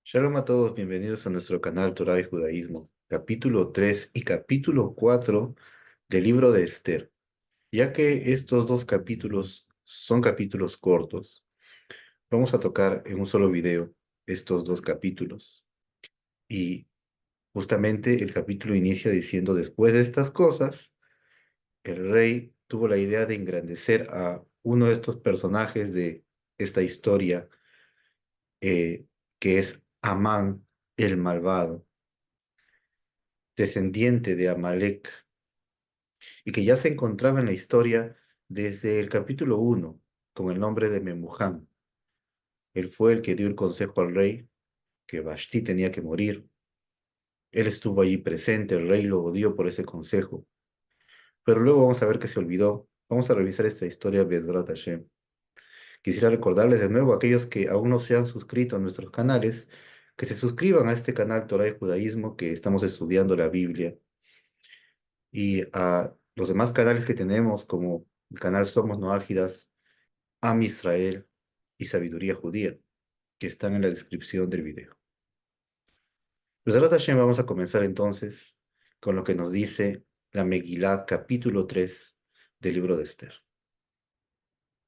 Shalom a todos, bienvenidos a nuestro canal Torah y Judaísmo, capítulo 3 y capítulo 4 del libro de Esther. Ya que estos dos capítulos son capítulos cortos, vamos a tocar en un solo video estos dos capítulos. Y justamente el capítulo inicia diciendo: después de estas cosas, el rey tuvo la idea de engrandecer a uno de estos personajes de esta historia, eh, que es Amán el malvado, descendiente de Amalek, y que ya se encontraba en la historia desde el capítulo 1 con el nombre de Memuján. Él fue el que dio el consejo al rey que Vashti tenía que morir. Él estuvo allí presente, el rey lo odió por ese consejo, pero luego vamos a ver que se olvidó. Vamos a revisar esta historia Bezrat Hashem. Quisiera recordarles de nuevo a aquellos que aún no se han suscrito a nuestros canales, que se suscriban a este canal Torah y Judaísmo, que estamos estudiando la Biblia, y a los demás canales que tenemos, como el canal Somos Noálgidas, Am Israel y Sabiduría Judía, que están en la descripción del video. Besrat Hashem, vamos a comenzar entonces con lo que nos dice la Megilá, capítulo 3 del libro de Esther.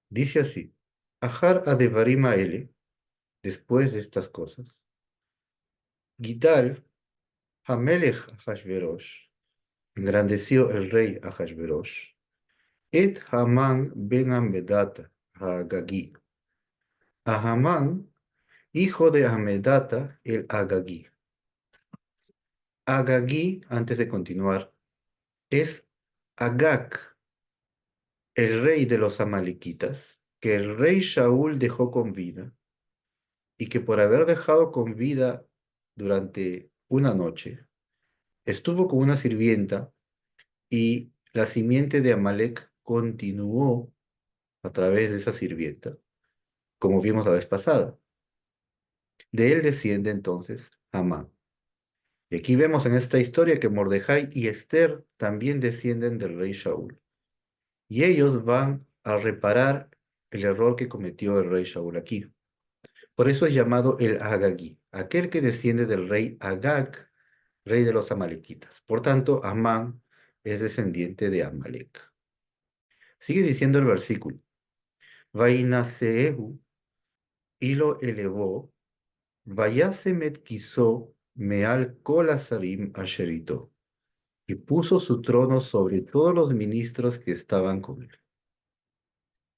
Dice así: Ahar Adevarim Aele, después de estas cosas, Gidal Hamelech Ahashverosh, engrandeció el rey Ahashverosh, et Haman ben Amedata Agagí, a Hamán, hijo de Amedata el Agagí. Agagí, antes de continuar, es Agag, el rey de los amalequitas, que el rey Shaul dejó con vida, y que por haber dejado con vida durante una noche, estuvo con una sirvienta, y la simiente de Amalek continuó a través de esa sirvienta, como vimos la vez pasada. De él desciende entonces Amán. Y aquí vemos en esta historia que Mordejai y Esther también descienden del rey Shaul. Y ellos van a reparar el error que cometió el rey Shaul aquí. Por eso es llamado el Agagí, aquel que desciende del rey Agag, rey de los amalequitas. Por tanto, Amán es descendiente de Amalek. Sigue diciendo el versículo: Vainaseehu, y lo elevó, vayase metquisó meal kol asarim asherito, y puso su trono sobre todos los ministros que estaban con él.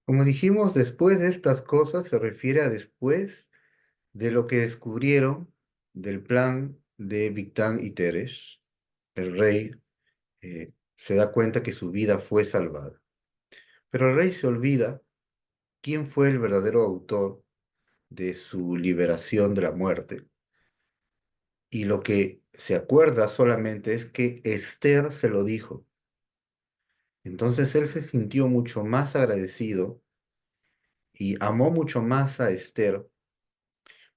Como dijimos, después de estas cosas se refiere a después de lo que descubrieron del plan de Bigtán y Teresh. El rey se da cuenta que su vida fue salvada. Pero el rey se olvida quién fue el verdadero autor de su liberación de la muerte. Y lo que se acuerda solamente es que Esther se lo dijo. Entonces él se sintió mucho más agradecido y amó mucho más a Esther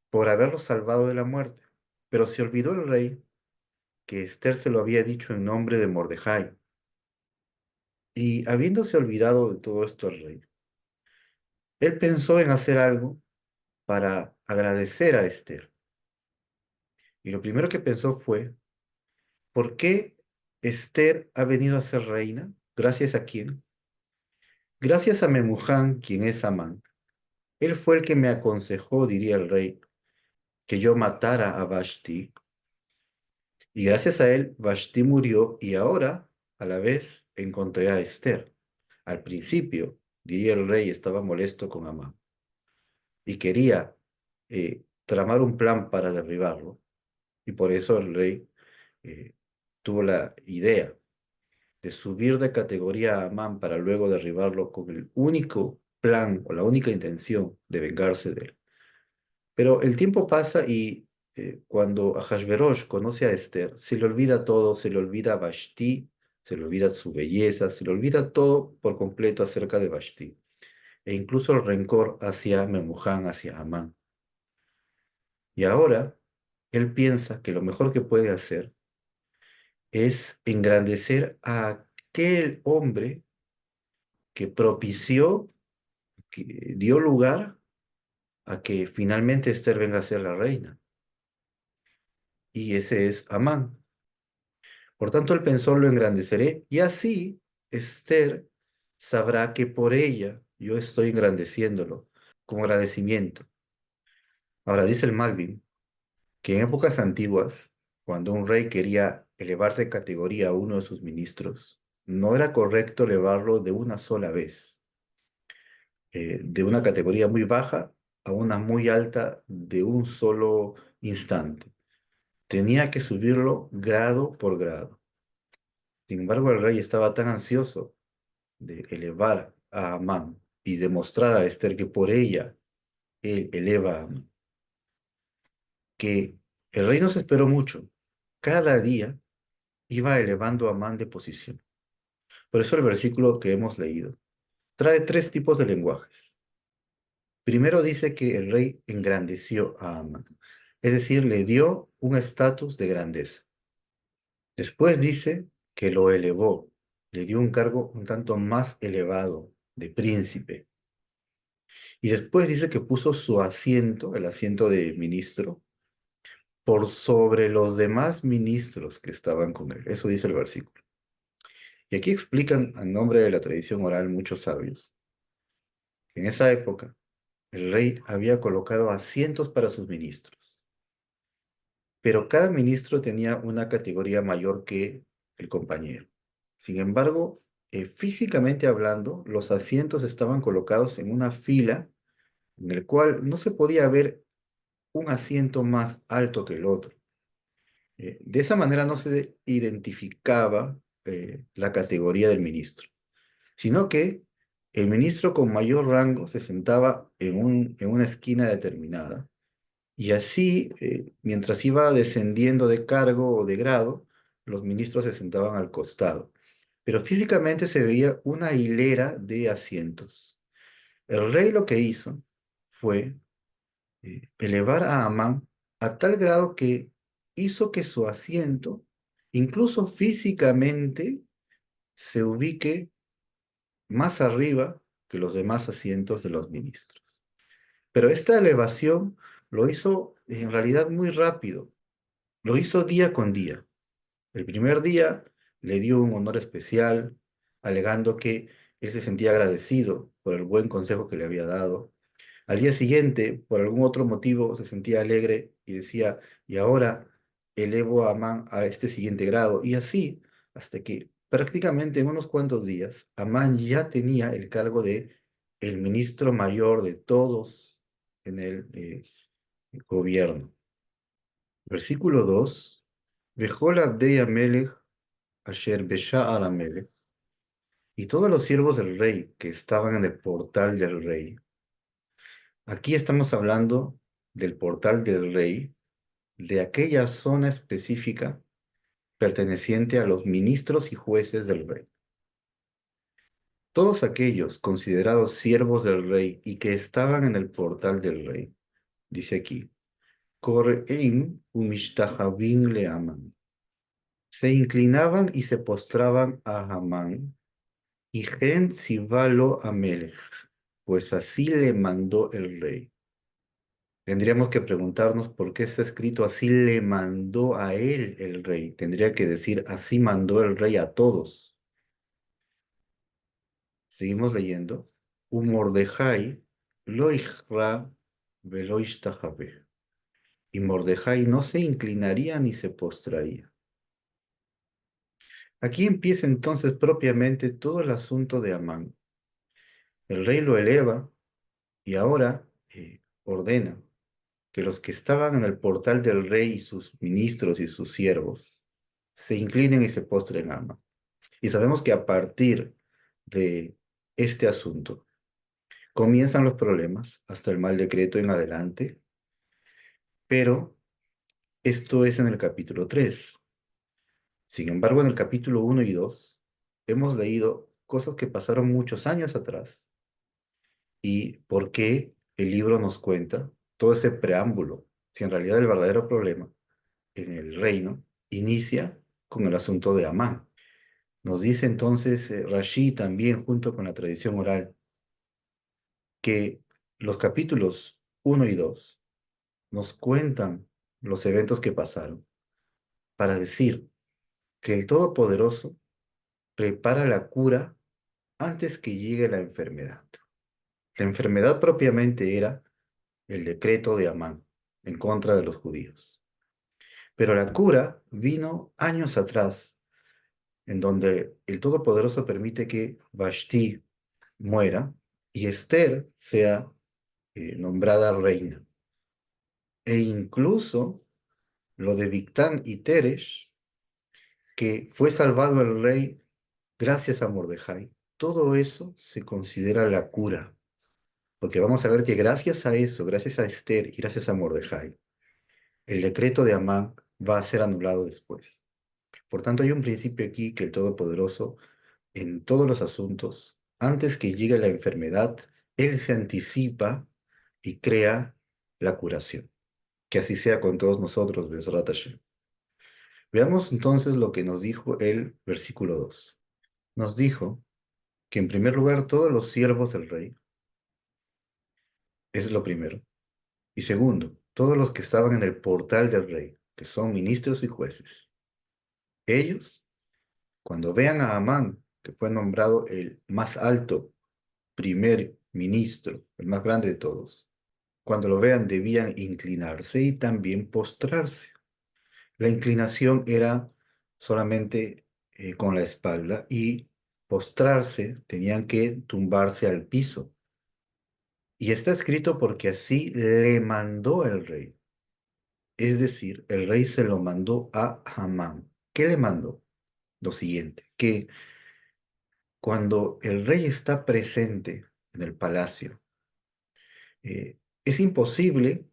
por haberlo salvado de la muerte. Pero se olvidó el rey que Esther se lo había dicho en nombre de Mordejai. Y habiéndose olvidado de todo esto el rey, él pensó en hacer algo para agradecer a Esther. Y lo primero que pensó fue: ¿por qué Esther ha venido a ser reina? ¿Gracias a quién? Gracias a Memuján, quien es Amán. Él fue el que me aconsejó, diría el rey, que yo matara a Vashti. Y gracias a él, Vashti murió, y ahora, a la vez, encontré a Esther. Al principio, diría el rey, estaba molesto con Amán y quería tramar un plan para derribarlo. Y por eso el rey eh, tuvo la idea de subir de categoría a Amán para luego derribarlo con el único plan o la única intención de vengarse de él. Pero el tiempo pasa y cuando Ahasverosh conoce a Esther, se le olvida todo, se le olvida Vashti, se le olvida su belleza, se le olvida todo por completo acerca de Vashti, e incluso el rencor hacia Memuján, hacia Amán. Y ahora él piensa que lo mejor que puede hacer es engrandecer a aquel hombre que propició, que dio lugar a que finalmente Esther venga a ser la reina. y ese es Amán. Por tanto, él pensó, lo engrandeceré, y así Esther sabrá que por ella yo estoy engrandeciéndolo, como agradecimiento. Ahora, dice el Malvin que en épocas antiguas, cuando un rey quería elevar de categoría a uno de sus ministros, no era correcto elevarlo de una sola vez, de una categoría muy baja a una muy alta de un solo instante. Tenía que subirlo grado por grado. Sin embargo, el rey estaba tan ansioso de elevar a Amán y demostrar a Esther que por ella él eleva a Amán, que el rey no se esperó mucho. Cada día iba elevando a Amán de posición. Por eso el versículo que hemos leído trae tres tipos de lenguajes. Primero dice que el rey engrandeció a Amán, es decir, le dio un estatus de grandeza. Después dice que lo elevó, le dio un cargo un tanto más elevado de príncipe. Y después dice que puso su asiento, el asiento de ministro, por sobre los demás ministros que estaban con él. Eso dice el versículo. Y aquí explican, a nombre de la tradición oral, muchos sabios, que en esa época el rey había colocado asientos para sus ministros, pero cada ministro tenía una categoría mayor que el compañero. Sin embargo, físicamente hablando, los asientos estaban colocados en una fila en el cual no se podía ver un asiento más alto que el otro. De esa manera no se identificaba la categoría del ministro, sino que el ministro con mayor rango se sentaba en una esquina determinada y así, mientras iba descendiendo de cargo o de grado, los ministros se sentaban al costado. Pero físicamente se veía una hilera de asientos. El rey lo que hizo fue elevar a Amán a tal grado que hizo que su asiento, incluso físicamente, se ubique más arriba que los demás asientos de los ministros. Pero esta elevación lo hizo en realidad muy rápido, lo hizo día con día. El primer día le dio un honor especial, alegando que él se sentía agradecido por el buen consejo que le había dado. Al día siguiente, por algún otro motivo, se sentía alegre y decía, y ahora elevo a Amán a este siguiente grado. Y así, hasta que prácticamente en unos cuantos días, Amán ya tenía el cargo de el ministro mayor de todos en el gobierno. Versículo 2. Vejol Abdei Amelech Asher Besha'ar Amelech. Y todos los siervos del rey que estaban en el portal del rey. Aquí estamos hablando del portal del rey, de aquella zona específica perteneciente a los ministros y jueces del rey. Todos aquellos considerados siervos del rey y que estaban en el portal del rey, dice aquí, Koreim umishtahavim le Amán. Se inclinaban y se postraban a Amán, y gen sivalo Amelech, pues así le mandó el rey. Tendríamos que preguntarnos por qué está escrito así le mandó a él el rey. Tendría que decir así mandó el rey a todos. Seguimos leyendo. Mordejai lo ijra velo ishtahabeh. Y Mordejai no se inclinaría ni se postraría. Aquí empieza entonces propiamente todo el asunto de Amán. El rey lo eleva y ahora ordena que los que estaban en el portal del rey y sus ministros y sus siervos se inclinen y se postren a Amán. Y sabemos que a partir de este asunto comienzan los problemas hasta el mal decreto en adelante, pero esto es en el capítulo 3. Sin embargo, en el capítulo 1 y 2 hemos leído cosas que pasaron muchos años atrás y por qué el libro nos cuenta todo ese preámbulo, si en realidad el verdadero problema en el reino inicia con el asunto de Amán. Nos dice entonces Rashi también, junto con la tradición oral, que los capítulos 1 y 2 nos cuentan los eventos que pasaron, para decir que el Todopoderoso prepara la cura antes que llegue la enfermedad. La enfermedad propiamente era el decreto de Amán en contra de los judíos. Pero la cura vino años atrás, en donde el Todopoderoso permite que Vashti muera y Esther sea nombrada reina. E incluso lo de Victán y Teresh, que fue salvado el rey gracias a Mordejai, todo eso se considera la cura, porque vamos a ver que gracias a eso, gracias a Esther y gracias a Mordejai, el decreto de Amán va a ser anulado después. Por tanto, hay un principio aquí que el Todopoderoso, en todos los asuntos, antes que llegue la enfermedad, Él se anticipa y crea la curación. Que así sea con todos nosotros, Besrat Hashem. Veamos entonces lo que nos dijo el versículo 2. Nos dijo que en primer lugar todos los siervos del rey, eso es lo primero. Y segundo, todos los que estaban en el portal del rey, que son ministros y jueces. Ellos, cuando vean a Amán, que fue nombrado el más alto primer ministro, el más grande de todos, cuando lo vean debían inclinarse y también postrarse. La inclinación era solamente con la espalda y postrarse tenían que tumbarse al piso. Y está escrito porque así le mandó el rey. Es decir, el rey se lo mandó a Hamán. ¿Qué le mandó? Lo siguiente, que cuando el rey está presente en el palacio, es imposible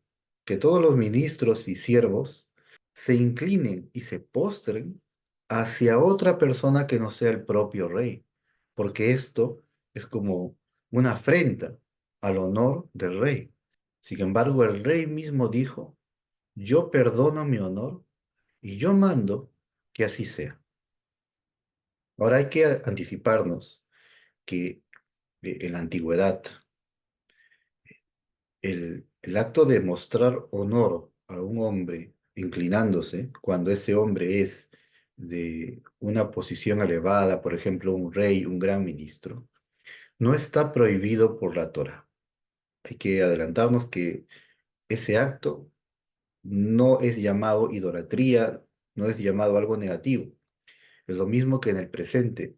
que todos los ministros y siervos se inclinen y se postren hacia otra persona que no sea el propio rey, porque esto es como una afrenta al honor del rey. Sin embargo, el rey mismo dijo, yo perdono mi honor y yo mando que así sea. Ahora hay que anticiparnos que en la antigüedad el acto de mostrar honor a un hombre inclinándose, cuando ese hombre es de una posición elevada, por ejemplo, un rey, un gran ministro, no está prohibido por la Torah. Hay que adelantarnos que ese acto no es llamado idolatría, no es llamado algo negativo. Es lo mismo que en el presente.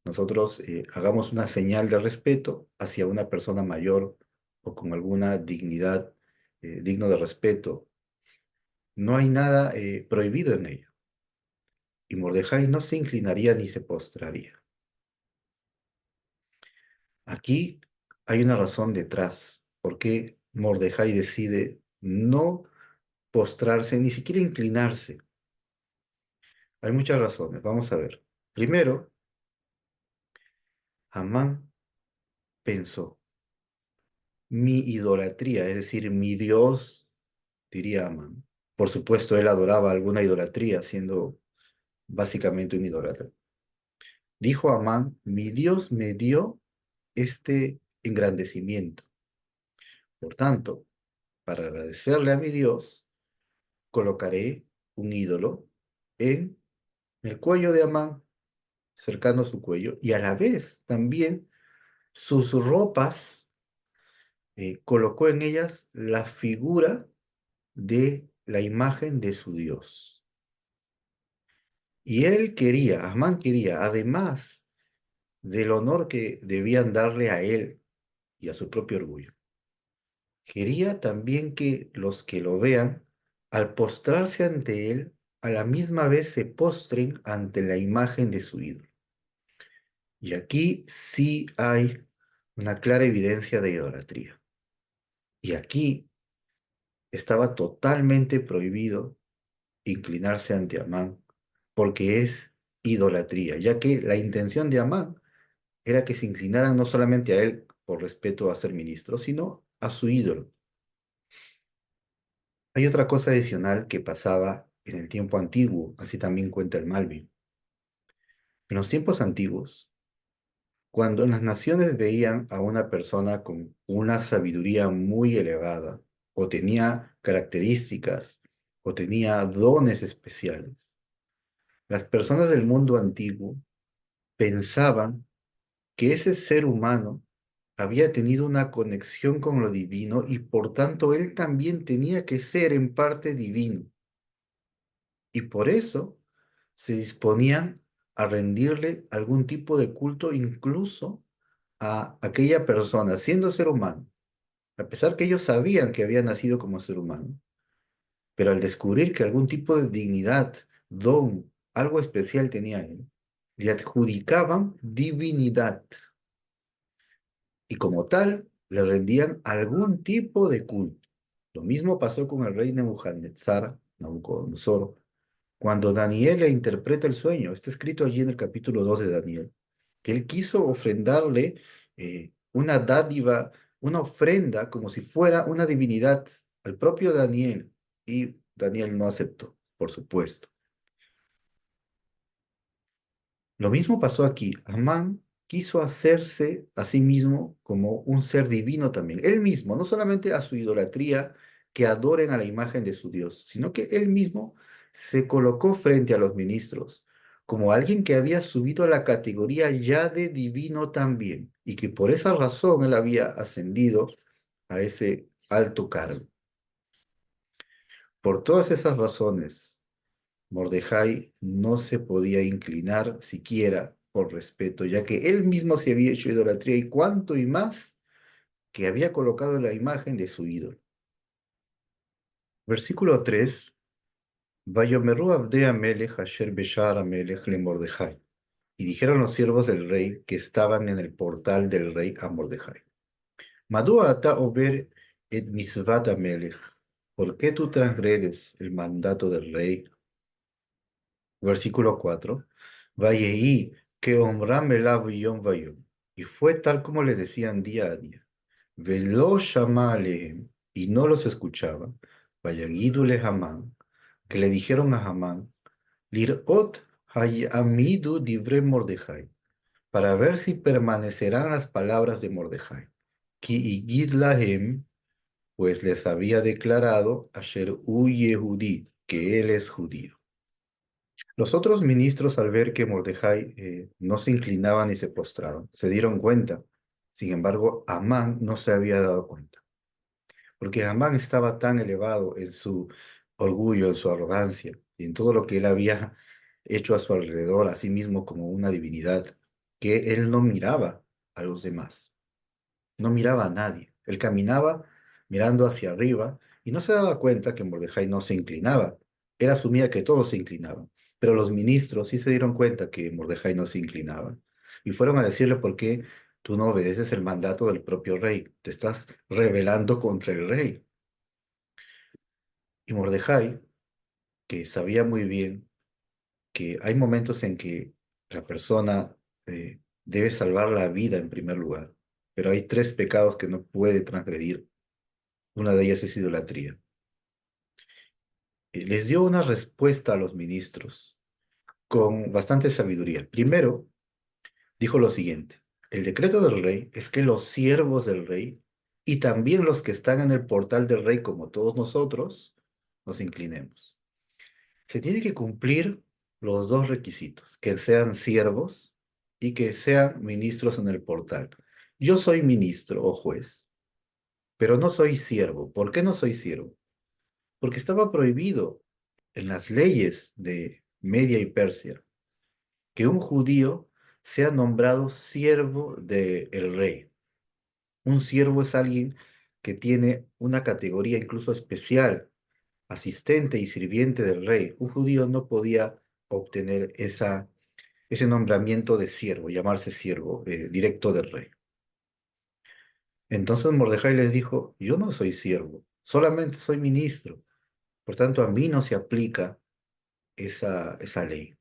Nosotros hagamos una señal de respeto hacia una persona mayor o con alguna dignidad digno de respeto. No hay nada prohibido en ello. Y Mordejai no se inclinaría ni se postraría. Aquí hay una razón detrás. ¿Por qué Mordejai decide no postrarse, ni siquiera inclinarse? Hay muchas razones. Vamos a ver. Primero, Amán pensó, mi idolatría, es decir, mi Dios, diría Amán. Por supuesto, él adoraba alguna idolatría, siendo básicamente un idólatra. Dijo Amán, mi Dios me dio este engrandecimiento. Por tanto, para agradecerle a mi Dios, colocaré un ídolo en el cuello de Amán, cercano a su cuello, y a la vez también sus ropas, colocó en ellas la figura de la imagen de su Dios. Y él quería, Amán quería, además del honor que debían darle a él y a su propio orgullo, quería también que los que lo vean, al postrarse ante él, a la misma vez se postren ante la imagen de su ídolo. Y aquí sí hay una clara evidencia de idolatría. Y aquí estaba totalmente prohibido inclinarse ante Amán, porque es idolatría, ya que la intención de Amán era que se inclinaran no solamente a él por respeto a ser ministro, sino a su ídolo. Hay otra cosa adicional que pasaba en el tiempo antiguo, así también cuenta el Malvin. En los tiempos antiguos, cuando las naciones veían a una persona con una sabiduría muy elevada, o tenía características, o tenía dones especiales, Las personas del mundo antiguo pensaban que ese ser humano había tenido una conexión con lo divino y por tanto él también tenía que ser en parte divino. Y por eso se disponían a rendirle algún tipo de culto incluso a aquella persona, siendo ser humano, a pesar que ellos sabían que había nacido como ser humano, pero al descubrir que algún tipo de dignidad, don, algo especial tenía él, le adjudicaban divinidad y como tal le rendían algún tipo de culto. Lo mismo pasó con el rey Nebuchadnezzar, Nabucodonosor, cuando Daniel le interpreta el sueño. Está escrito allí en el capítulo 2 de Daniel, que él quiso ofrendarle una dádiva, una ofrenda como si fuera una divinidad al propio Daniel, y Daniel no aceptó, por supuesto. Lo mismo pasó aquí. Amán quiso hacerse a sí mismo como un ser divino también. Él mismo, no solamente a su idolatría, que adoren a la imagen de su Dios, sino que él mismo se colocó frente a los ministros como alguien que había subido a la categoría ya de divino también, y que por esa razón él había ascendido a ese alto cargo. Por todas esas razones, Mordejai no se podía inclinar siquiera por respeto, ya que él mismo se había hecho idolatría y cuánto y más que había colocado la imagen de su ídolo. Versículo 3. Vayomeru Abde Amelech Asher Beshar Amelech le Mordejai. Y dijeron los siervos del rey que estaban en el portal del rey a Mordejai. Madua ata ober et misvat Amelech. ¿Por qué tú transgredes el mandato del rey? Versículo 4. Vayeí que Omram elav yom vayom. Y fue tal como le decían día a día. Velo shama alehem. Y no los escuchaba. Vayagidule Hamán. Que le dijeron a Hamán. Lirot hayamidu dibre Mordejai. Para ver si permanecerán las palabras de Mordejai. Ki igid lahem. Pues les había declarado Asher hu Yehudí, que él es judío. Los otros ministros, al ver que Mordejai no se inclinaba ni se postraba, se dieron cuenta. Sin embargo, Amán no se había dado cuenta, porque Amán estaba tan elevado en su orgullo, en su arrogancia y en todo lo que él había hecho a su alrededor, a sí mismo como una divinidad, que él no miraba a los demás, no miraba a nadie. Él caminaba mirando hacia arriba y no se daba cuenta que Mordejai no se inclinaba. Él asumía que todos se inclinaban, pero los ministros sí se dieron cuenta que Mordejai no se inclinaba y fueron a decirle por qué tú no obedeces el mandato del propio rey, te estás rebelando contra el rey. Y Mordejai, que sabía muy bien que hay momentos en que la persona debe salvar la vida en primer lugar, pero hay tres pecados que no puede transgredir. Una de ellas es idolatría. Les dio una respuesta a los ministros con bastante sabiduría. Primero, dijo lo siguiente: el decreto del rey es que los siervos del rey y también los que están en el portal del rey, como todos nosotros, nos inclinemos. Se tiene que cumplir los dos requisitos: que sean siervos y que sean ministros en el portal. Yo soy ministro o juez, pero no soy siervo. ¿Por qué no soy siervo? Porque estaba prohibido en las leyes de Media y Persia que un judío sea nombrado siervo del rey. Un siervo es alguien que tiene una categoría incluso especial, asistente y sirviente del rey. Un judío no podía obtener ese nombramiento de siervo, llamarse siervo directo del rey. Entonces Mordejai les dijo: yo no soy siervo, solamente soy ministro. Por tanto, a mí no se aplica esa ley.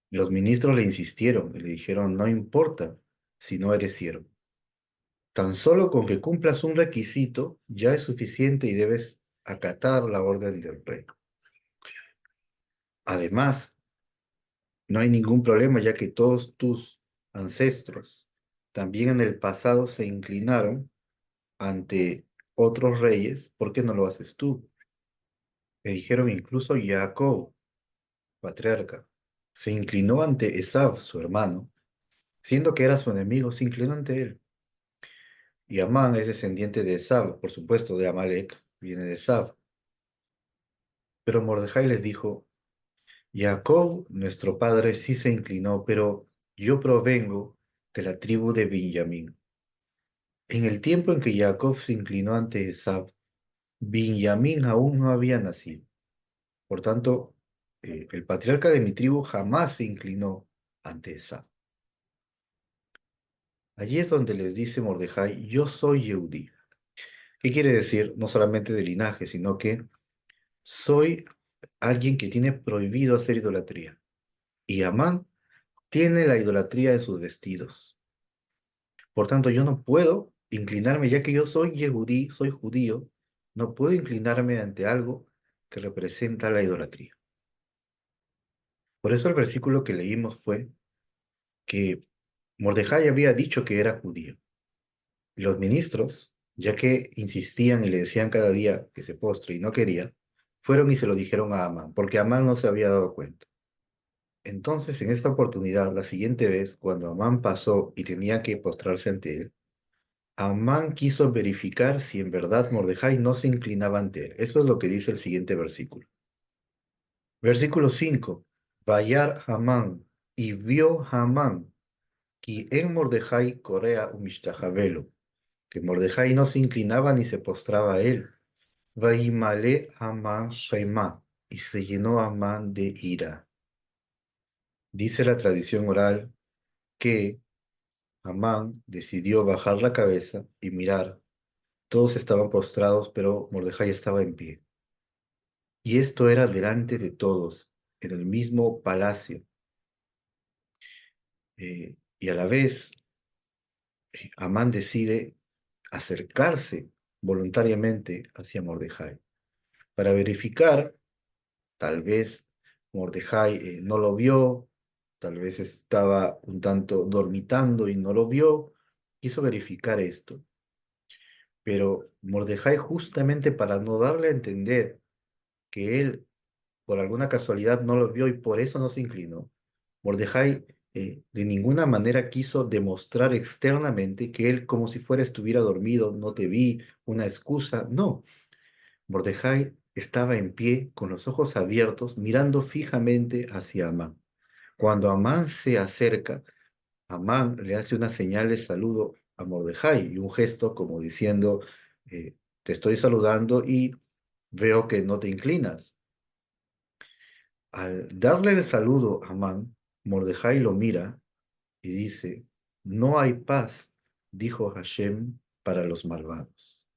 Los ministros le insistieron y le dijeron: no importa si no eres siervo. Tan solo con que cumplas un requisito ya es suficiente y debes acatar la orden del rey. Además, no hay ningún problema ya que todos tus ancestros también en el pasado se inclinaron ante otros reyes. ¿Por qué no lo haces tú? Le dijeron incluso Jacob, patriarca, se inclinó ante Esav, su hermano, siendo que era su enemigo, se inclinó ante él. Y Amán es descendiente de Esav, por supuesto, de Amalek, viene de Esav. Pero Mordejai les dijo, Jacob, nuestro padre, sí se inclinó, pero yo provengo de la tribu de Benjamín. En el tiempo en que Jacob se inclinó ante Esav, Benjamín aún no había nacido. Por tanto, el patriarca de mi tribu jamás se inclinó ante Esav. Allí es donde les dice Mordejai, yo soy Yehudí. ¿Qué quiere decir? No solamente de linaje, sino que soy alguien que tiene prohibido hacer idolatría. Y Amán tiene la idolatría en sus vestidos. Por tanto, yo no puedo inclinarme, ya que yo soy Yehudí, soy judío, no puedo inclinarme ante algo que representa la idolatría. Por eso el versículo que leímos fue que Mordejai había dicho que era judío. Y los ministros, ya que insistían y le decían cada día que se postre y no quería, fueron y se lo dijeron a Amán, porque Amán no se había dado cuenta. Entonces, en esta oportunidad, la siguiente vez, cuando Amán pasó y tenía que postrarse ante él, Amán quiso verificar si en verdad Mordejai no se inclinaba ante él. Eso es lo que dice el siguiente versículo. Versículo 5. Vayar Hamán, y vio Hamán, que en Mordejai Corea umishtahabelo, que Mordejai no se inclinaba ni se postraba a él. Vaimale Hamán Shaimá, y se llenó Amán de ira. Dice la tradición oral que Amán decidió bajar la cabeza y mirar. Todos estaban postrados, pero Mordejai estaba en pie. Y esto era delante de todos, en el mismo palacio. Y a la vez, Amán decide acercarse voluntariamente hacia Mordejai para verificar, tal vez Mordejai no lo vio, tal vez estaba un tanto dormitando y no lo vio, quiso verificar esto. Pero Mordejai, justamente para no darle a entender que él por alguna casualidad no lo vio y por eso no se inclinó, Mordejai de ninguna manera quiso demostrar externamente que él como si fuera estuviera dormido, no te vi, una excusa. No, Mordejai estaba en pie con los ojos abiertos mirando fijamente hacia Amán. Cuando Amán se acerca, Amán le hace una señal de saludo a Mordejai y un gesto como diciendo, te estoy saludando y veo que no te inclinas. Al darle el saludo a Amán, Mordejai lo mira y dice, no hay paz, dijo Hashem, para los malvados.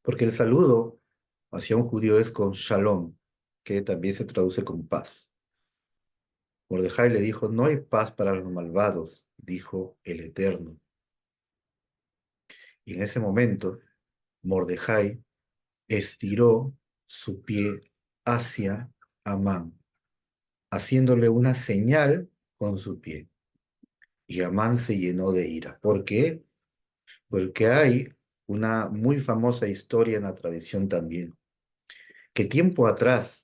Porque el saludo hacia un judío es con shalom, que también se traduce con paz. Mordejai le dijo, no hay paz para los malvados, dijo el Eterno. Y en ese momento, Mordejai estiró su pie hacia Amán, haciéndole una señal con su pie. Y Amán se llenó de ira. ¿Por qué? Porque hay una muy famosa historia en la tradición también, que tiempo atrás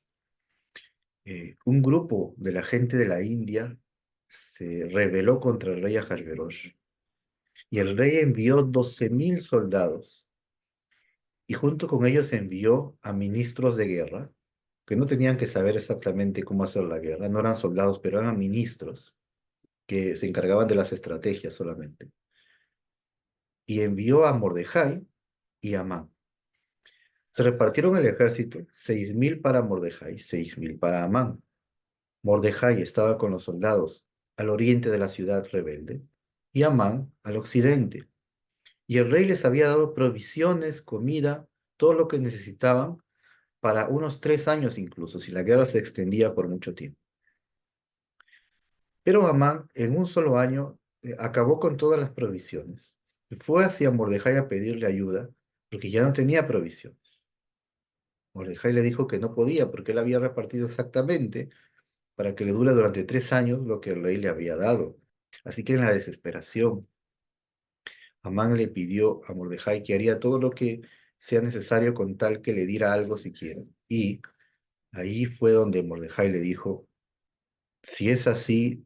un grupo de la gente de la India se rebeló contra el rey Ahasverosh y el rey envió 12.000 soldados y junto con ellos envió a ministros de guerra que no tenían que saber exactamente cómo hacer la guerra, no eran soldados, pero eran ministros que se encargaban de las estrategias solamente. Y envió a Mordejai y a Amán. Se repartieron el ejército, 6.000 para Mordejai, 6.000 para Amán. Mordejai estaba con los soldados al oriente de la ciudad rebelde y Amán al occidente. Y el rey les había dado provisiones, comida, todo lo que necesitaban para unos 3 años incluso, si la guerra se extendía por mucho tiempo. Pero Amán en un solo año acabó con todas las provisiones. Y fue hacia Mordejai a pedirle ayuda porque ya no tenía provisiones. Mordejai le dijo que no podía porque él había repartido exactamente para que le dure durante 3 años lo que el rey le había dado. Así que en la desesperación, Amán le pidió a Mordejai que haría todo lo que sea necesario con tal que le diera algo siquiera. Y Ahí fue donde Mordejai le dijo, si es así,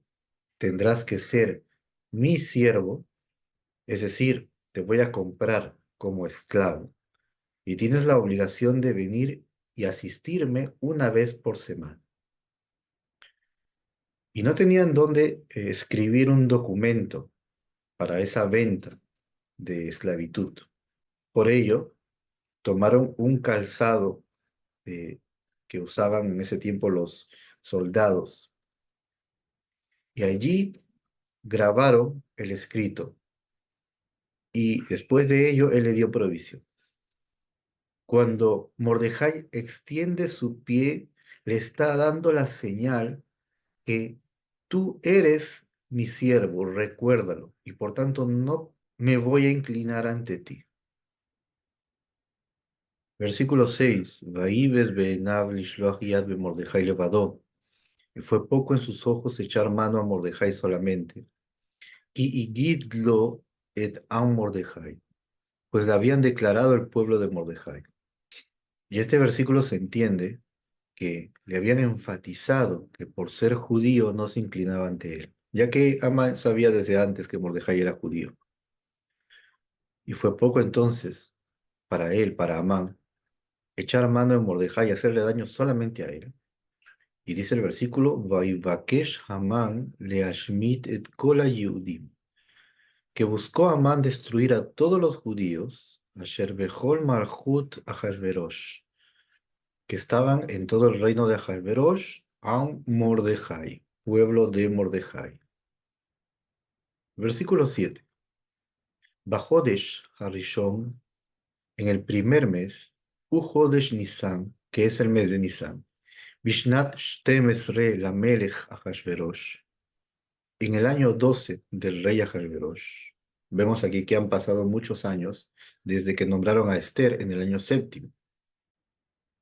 tendrás que ser mi siervo, es decir, te voy a comprar como esclavo y tienes la obligación de venir y asistirme una vez por semana. Y no tenían dónde escribir un documento para esa venta de esclavitud. Por ello, tomaron un calzado eh, que usaban en ese tiempo los soldados y allí grabaron el escrito y después de ello él le dio provisión. Cuando Mordejai extiende su pie, le está dando la señal que tú eres mi siervo, recuérdalo, y por tanto no me voy a inclinar ante ti. Versículo 6. Vaíves be'enav lishloach yad Mordejai levadó. Y fue poco en sus ojos echar mano a Mordejai solamente. Y igidlo et am Mordejai, pues le habían declarado el pueblo de Mordejai. Y este versículo se entiende que le habían enfatizado que por ser judío no se inclinaba ante él, ya que Amán sabía desde antes que Mordejai era judío. Y fue poco entonces para él, para Amán, echar mano en Mordejai y hacerle daño solamente a él. Y dice el versículo, Vaivakesh Amán leashmit et kol Yehudim, que buscó Amán destruir a todos los judíos, asher bechol malchut Ahasverosh, que estaban en todo el reino de Ahasverosh, aun Mordejai, pueblo de Mordejai. Versículo 7. Bajodesh Harishon, en el primer mes, Ujodesh Nisan, que es el mes de Nisan, Bishnat Shtemesre Lamelech Ahasverosh, en el año 12 del rey Ahasverosh. Vemos aquí que han pasado muchos años desde que nombraron a Esther en el año séptimo.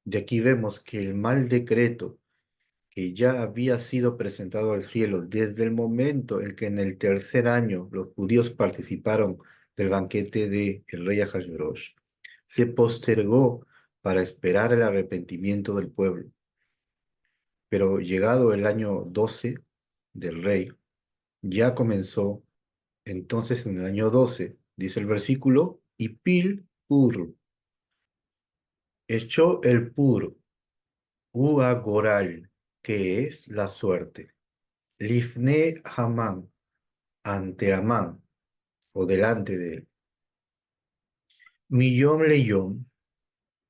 De aquí vemos que el mal decreto que ya había sido presentado al cielo desde el momento en que en el tercer año los judíos participaron del banquete del rey Ahasverosh, se postergó para esperar el arrepentimiento del pueblo. Pero llegado el año 12 del rey, ya comenzó, entonces en el año 12 dice el versículo, y Pil Pur, echó el Pur, Goral, que es la suerte, Lifne Hamán, ante Amán, o delante de él, Millón leyón,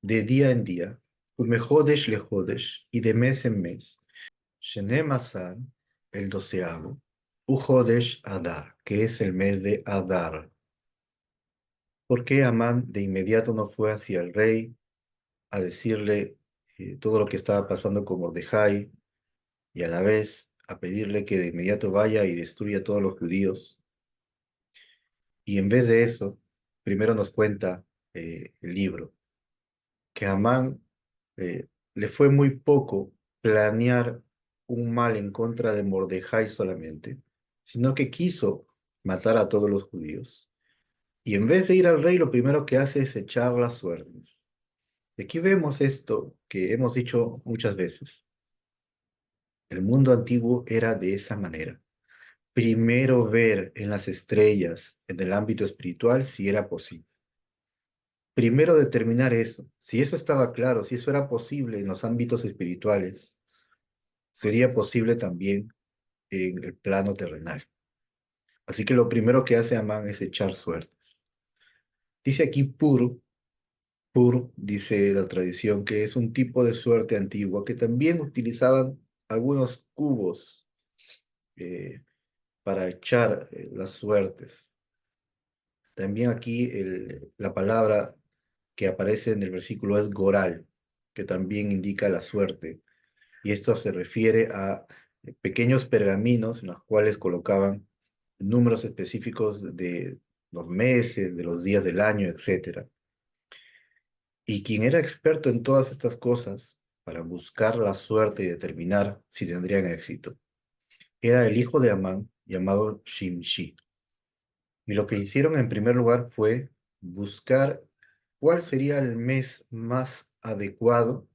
de día en día, Umejodesh lejodesh, y de mes en mes, Shenem Asar, el doceavo, Ujodesh Adar, que es el mes de Adar. ¿Por qué Amán de inmediato no fue hacia el rey a decirle todo lo que estaba pasando con Mordejai y a la vez a pedirle que de inmediato vaya y destruya a todos los judíos? Y en vez de eso, primero nos cuenta el libro que a Amán le fue muy poco planear un mal en contra de Mordejai solamente, sino que quiso matar a todos los judíos. Y en vez de ir al rey, lo primero que hace es echar las suertes. Aquí vemos esto que hemos dicho muchas veces. El mundo antiguo era de esa manera. Primero ver en las estrellas, en el ámbito espiritual, si era posible. Primero determinar eso. Si eso estaba claro, si eso era posible en los ámbitos espirituales, sería posible también en el plano terrenal. Así que lo primero que hace Amán es echar suertes. Dice aquí Pur, dice la tradición, que es un tipo de suerte antigua que también utilizaban algunos cubos eh, para echar las suertes. También aquí la palabra que aparece en el versículo es goral, que también indica la suerte. Y esto se refiere a pequeños pergaminos en los cuales colocaban números específicos de los meses, de los días del año, etcétera. Y quien era experto en todas estas cosas para buscar la suerte y determinar si tendrían éxito era el hijo de Amán llamado Shimshi. Y lo que hicieron en primer lugar fue buscar cuál sería el mes más adecuado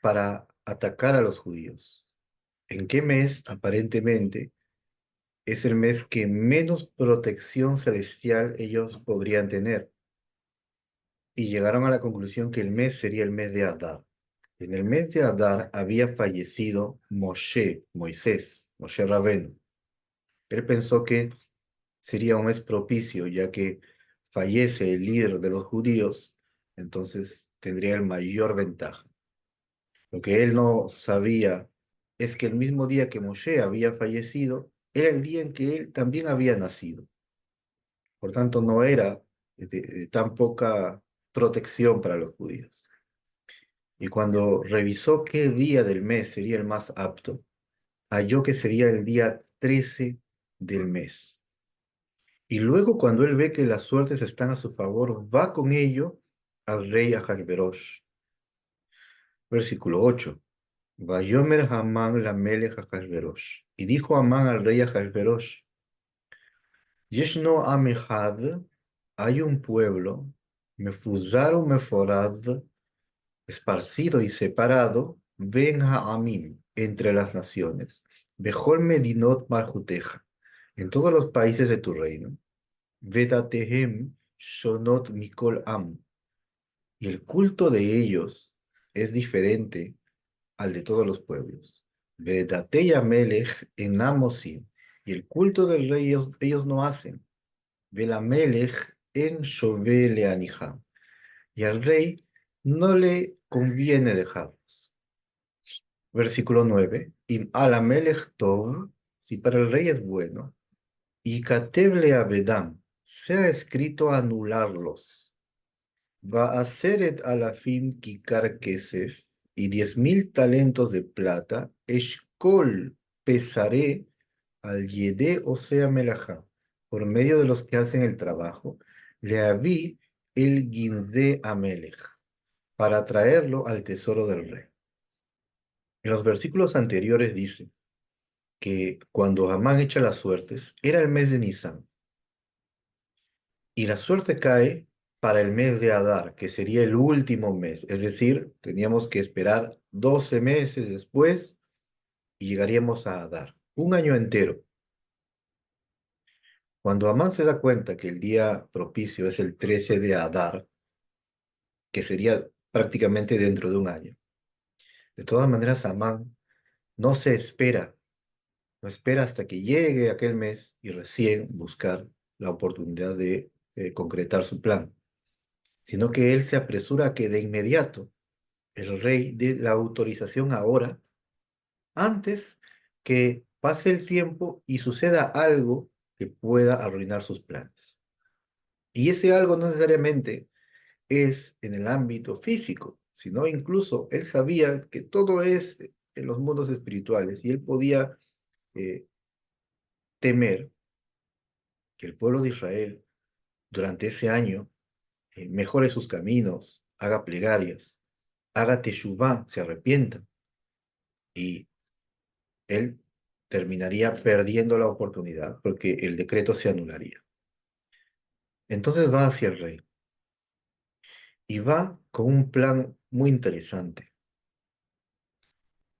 para atacar a los judíos. ¿En qué mes? Aparentemente es el mes que menos protección celestial ellos podrían tener. Y llegaron a la conclusión que el mes sería el mes de Adar. En el mes de Adar había fallecido Moisés Rabenu. Él pensó que sería un mes propicio, ya que fallece el líder de los judíos, entonces tendría el mayor ventaja. Lo que él no sabía es que el mismo día que Moshe había fallecido, era el día en que él también había nacido. Por tanto, no era de tan poca protección para los judíos. Y cuando revisó qué día del mes sería el más apto, halló que sería el día 13 del mes. Y luego cuando él ve que las suertes están a su favor, va con ello al rey Ahasverosh. Versículo 8. Vayomer Hamán la Melech Ahasverosh. Y dijo Amán al rey Ahasverosh, Yeshno Amehad, hay un pueblo, Mefuzar Meforad, esparcido y separado, ven Ha'amim, entre las naciones, Bejol Medinot Marjuteja, en todos los países de tu reino, Vedatehem Shonot Mikol Am, y el culto de ellos es diferente al de todos los pueblos. Vedateya Melech en Amosim, y el culto del rey ellos no hacen. Velamelech en Shove Leaniham, y al rey no le conviene dejarlos. Versículo 9. Im alamelech tov, si para el rey es bueno, y kateble abedam, sea escrito anularlos. Va a seret alafim kikar kesef, y 10.000 talentos de plata, eshkol pesaré al yedé o sea melajá, por medio de los que hacen el trabajo, le aví el guindé amelech, para traerlo al tesoro del rey. En los versículos anteriores dice que cuando Amán echa las suertes, era el mes de Nisan, y la suerte cae para el mes de Adar, que sería el último mes, es decir, teníamos que esperar 12 meses después y llegaríamos a Adar, un año entero. Cuando Amán se da cuenta que el día propicio es el 13 de Adar, que sería prácticamente dentro de un año, de todas maneras Amán no se espera, no espera hasta que llegue aquel mes y recién buscar la oportunidad de concretar su plan, sino que él se apresura a que de inmediato el rey dé la autorización ahora, antes que pase el tiempo y suceda algo que pueda arruinar sus planes. Y ese algo no necesariamente es en el ámbito físico, sino incluso él sabía que todo es en los mundos espirituales y él podía eh, temer que el pueblo de Israel durante ese año mejore sus caminos, haga plegarias, haga teshuvá, se arrepienta, y él terminaría perdiendo la oportunidad porque el decreto se anularía. Entonces va hacia el rey y va con un plan muy interesante.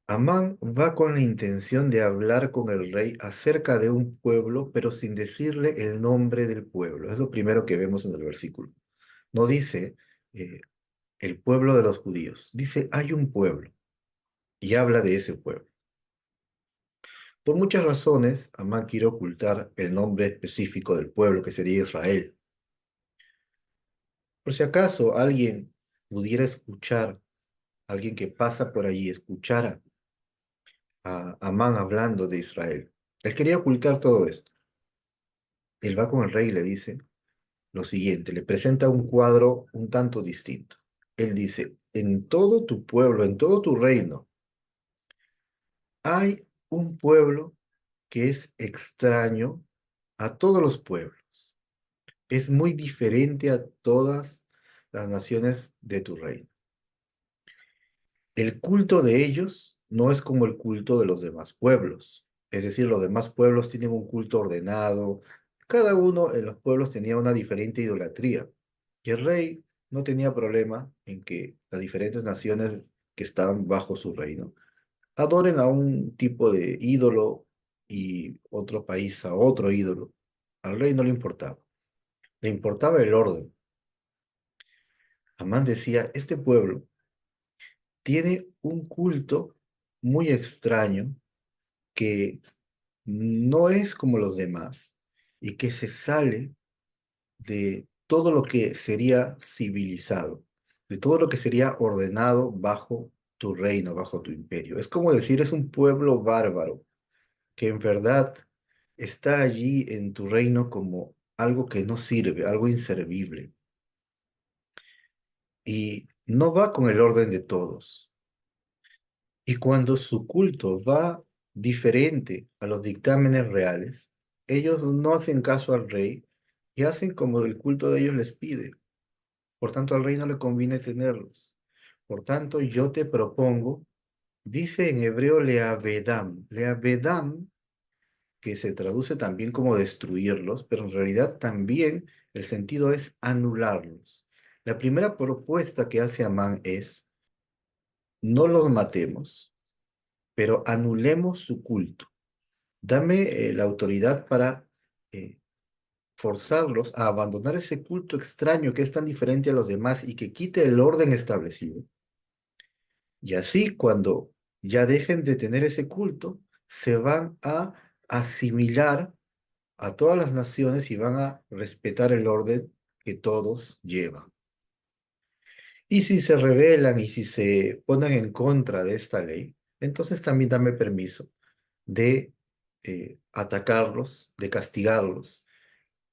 Amán va con la intención de hablar con el rey acerca de un pueblo, pero sin decirle el nombre del pueblo. Es lo primero que vemos en el versículo. No dice eh, el pueblo de los judíos, dice hay un pueblo y habla de ese pueblo. Por muchas razones, Amán quiere ocultar el nombre específico del pueblo, que sería Israel. Por si acaso alguien pudiera escuchar, alguien que pasa por allí, escuchara a Amán hablando de Israel. Él quería ocultar todo esto. Él va con el rey y le dice lo siguiente, le presenta un cuadro un tanto distinto. Él dice, en todo tu pueblo, en todo tu reino, hay un pueblo que es extraño a todos los pueblos. Es muy diferente a todas las naciones de tu reino. El culto de ellos no es como el culto de los demás pueblos. Es decir, los demás pueblos tienen un culto ordenado. Cada uno en los pueblos tenía una diferente idolatría. Y el rey no tenía problema en que las diferentes naciones que están bajo su reino, adoren a un tipo de ídolo y otro país a otro ídolo. Al rey no le importaba el orden. Amán decía, este pueblo tiene un culto muy extraño que no es como los demás y que se sale de todo lo que sería civilizado, de todo lo que sería ordenado bajo tu reino, bajo tu imperio. Es como decir, es un pueblo bárbaro que en verdad está allí en tu reino como algo que no sirve, algo inservible, y no va con el orden de todos. Y cuando su culto va diferente a los dictámenes reales, ellos no hacen caso al rey y hacen como el culto de ellos les pide. Por tanto, al rey no le conviene tenerlos. Por tanto, yo te propongo, dice en hebreo leavedam. Leavedam, que se traduce también como destruirlos, pero en realidad también el sentido es anularlos. La primera propuesta que hace Amán es, no los matemos, pero anulemos su culto. Dame la autoridad para eh, forzarlos a abandonar ese culto extraño que es tan diferente a los demás y que quite el orden establecido. Y así, cuando ya dejen de tener ese culto, se van a asimilar a todas las naciones y van a respetar el orden que todos llevan. Y si se rebelan y si se ponen en contra de esta ley, entonces también dame permiso de atacarlos, de castigarlos,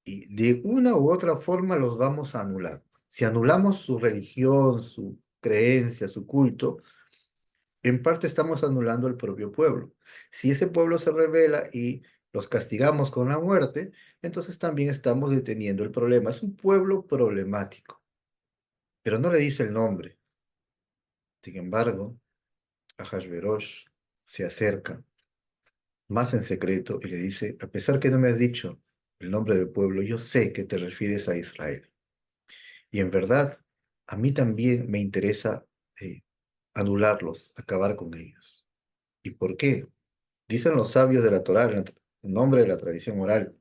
y de una u otra forma los vamos a anular. Si anulamos su religión, su creencia, su culto, en parte estamos anulando el propio pueblo. Si ese pueblo se rebela y los castigamos con la muerte, entonces también estamos deteniendo el problema. Es un pueblo problemático, pero no le dice el nombre. Sin embargo, Ahasverosh se acerca más en secreto y le dice, a pesar que no me has dicho el nombre del pueblo, yo sé que te refieres a Israel. Y en verdad, a mí también me interesa anularlos, acabar con ellos. ¿Y por qué? Dicen los sabios de la Torá, en nombre de la tradición oral,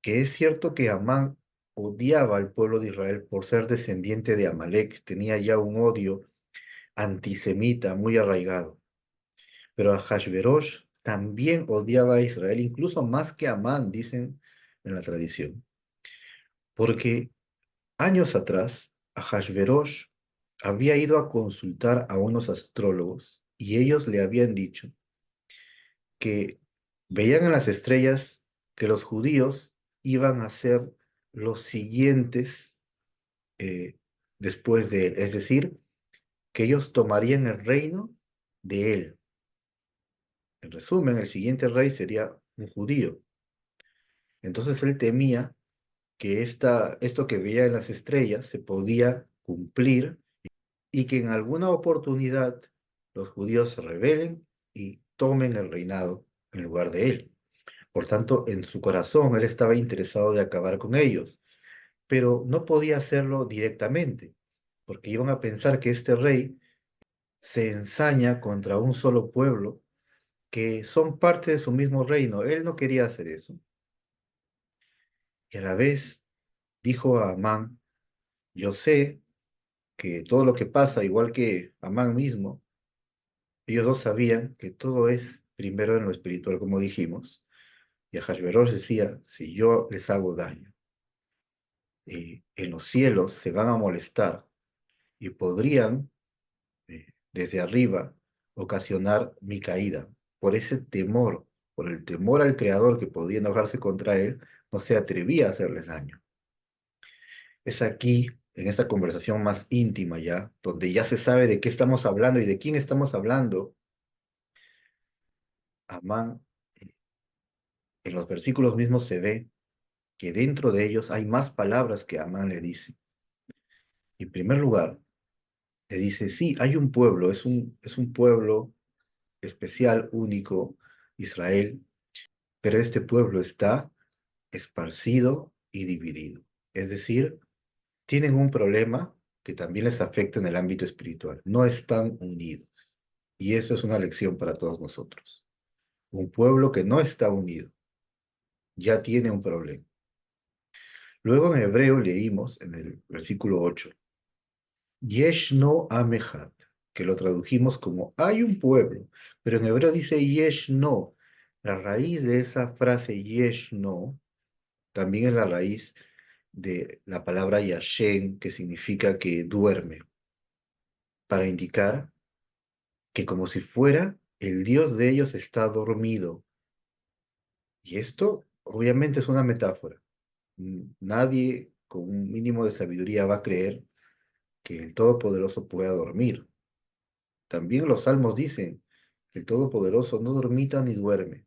que es cierto que Amán odiaba al pueblo de Israel por ser descendiente de Amalek, tenía ya un odio antisemita muy arraigado. Pero Ahasverosh también odiaba a Israel, incluso más que Amán, dicen en la tradición, porque años atrás Ahasverosh había ido a consultar a unos astrólogos y ellos le habían dicho que veían en las estrellas que los judíos iban a ser los siguientes eh, después de él, es decir, que ellos tomarían el reino de él. En resumen, el siguiente rey sería un judío. Entonces él temía que esto que veía en las estrellas se podía cumplir y que en alguna oportunidad los judíos se rebelen y tomen el reinado en lugar de él. Por tanto, en su corazón él estaba interesado de acabar con ellos, pero no podía hacerlo directamente, porque iban a pensar que este rey se ensaña contra un solo pueblo que son parte de su mismo reino. Él no quería hacer eso. Y a la vez dijo a Amán, yo sé que todo lo que pasa, igual que Amán mismo, ellos dos sabían que todo es primero en lo espiritual, como dijimos. Y Ahasverosh decía, si yo les hago daño, en los cielos se van a molestar y podrían, desde arriba, ocasionar mi caída. Por ese temor, por el temor al Creador que podía enojarse contra él, no se atrevía a hacerles daño. Es aquí, en esta conversación más íntima ya, donde ya se sabe de qué estamos hablando y de quién estamos hablando, Amán, en los versículos mismos se ve que dentro de ellos hay más palabras que Amán le dice. En primer lugar, le dice, sí, hay un pueblo, es un pueblo especial, único, Israel, pero este pueblo está esparcido y dividido. Es decir, tienen un problema que también les afecta en el ámbito espiritual. No están unidos. Y eso es una lección para todos nosotros. Un pueblo que no está unido ya tiene un problema. Luego en hebreo leímos en el versículo 8, Yeshno Amehad, que lo tradujimos como hay un pueblo, pero en hebreo dice Yeshno. La raíz de esa frase Yeshno también es la raíz de la palabra Yashen, que significa que duerme, para indicar que como si fuera el Dios de ellos está dormido. Y esto obviamente es una metáfora. Nadie con un mínimo de sabiduría va a creer que el Todopoderoso pueda dormir. También los salmos dicen que el Todopoderoso no dormita ni duerme.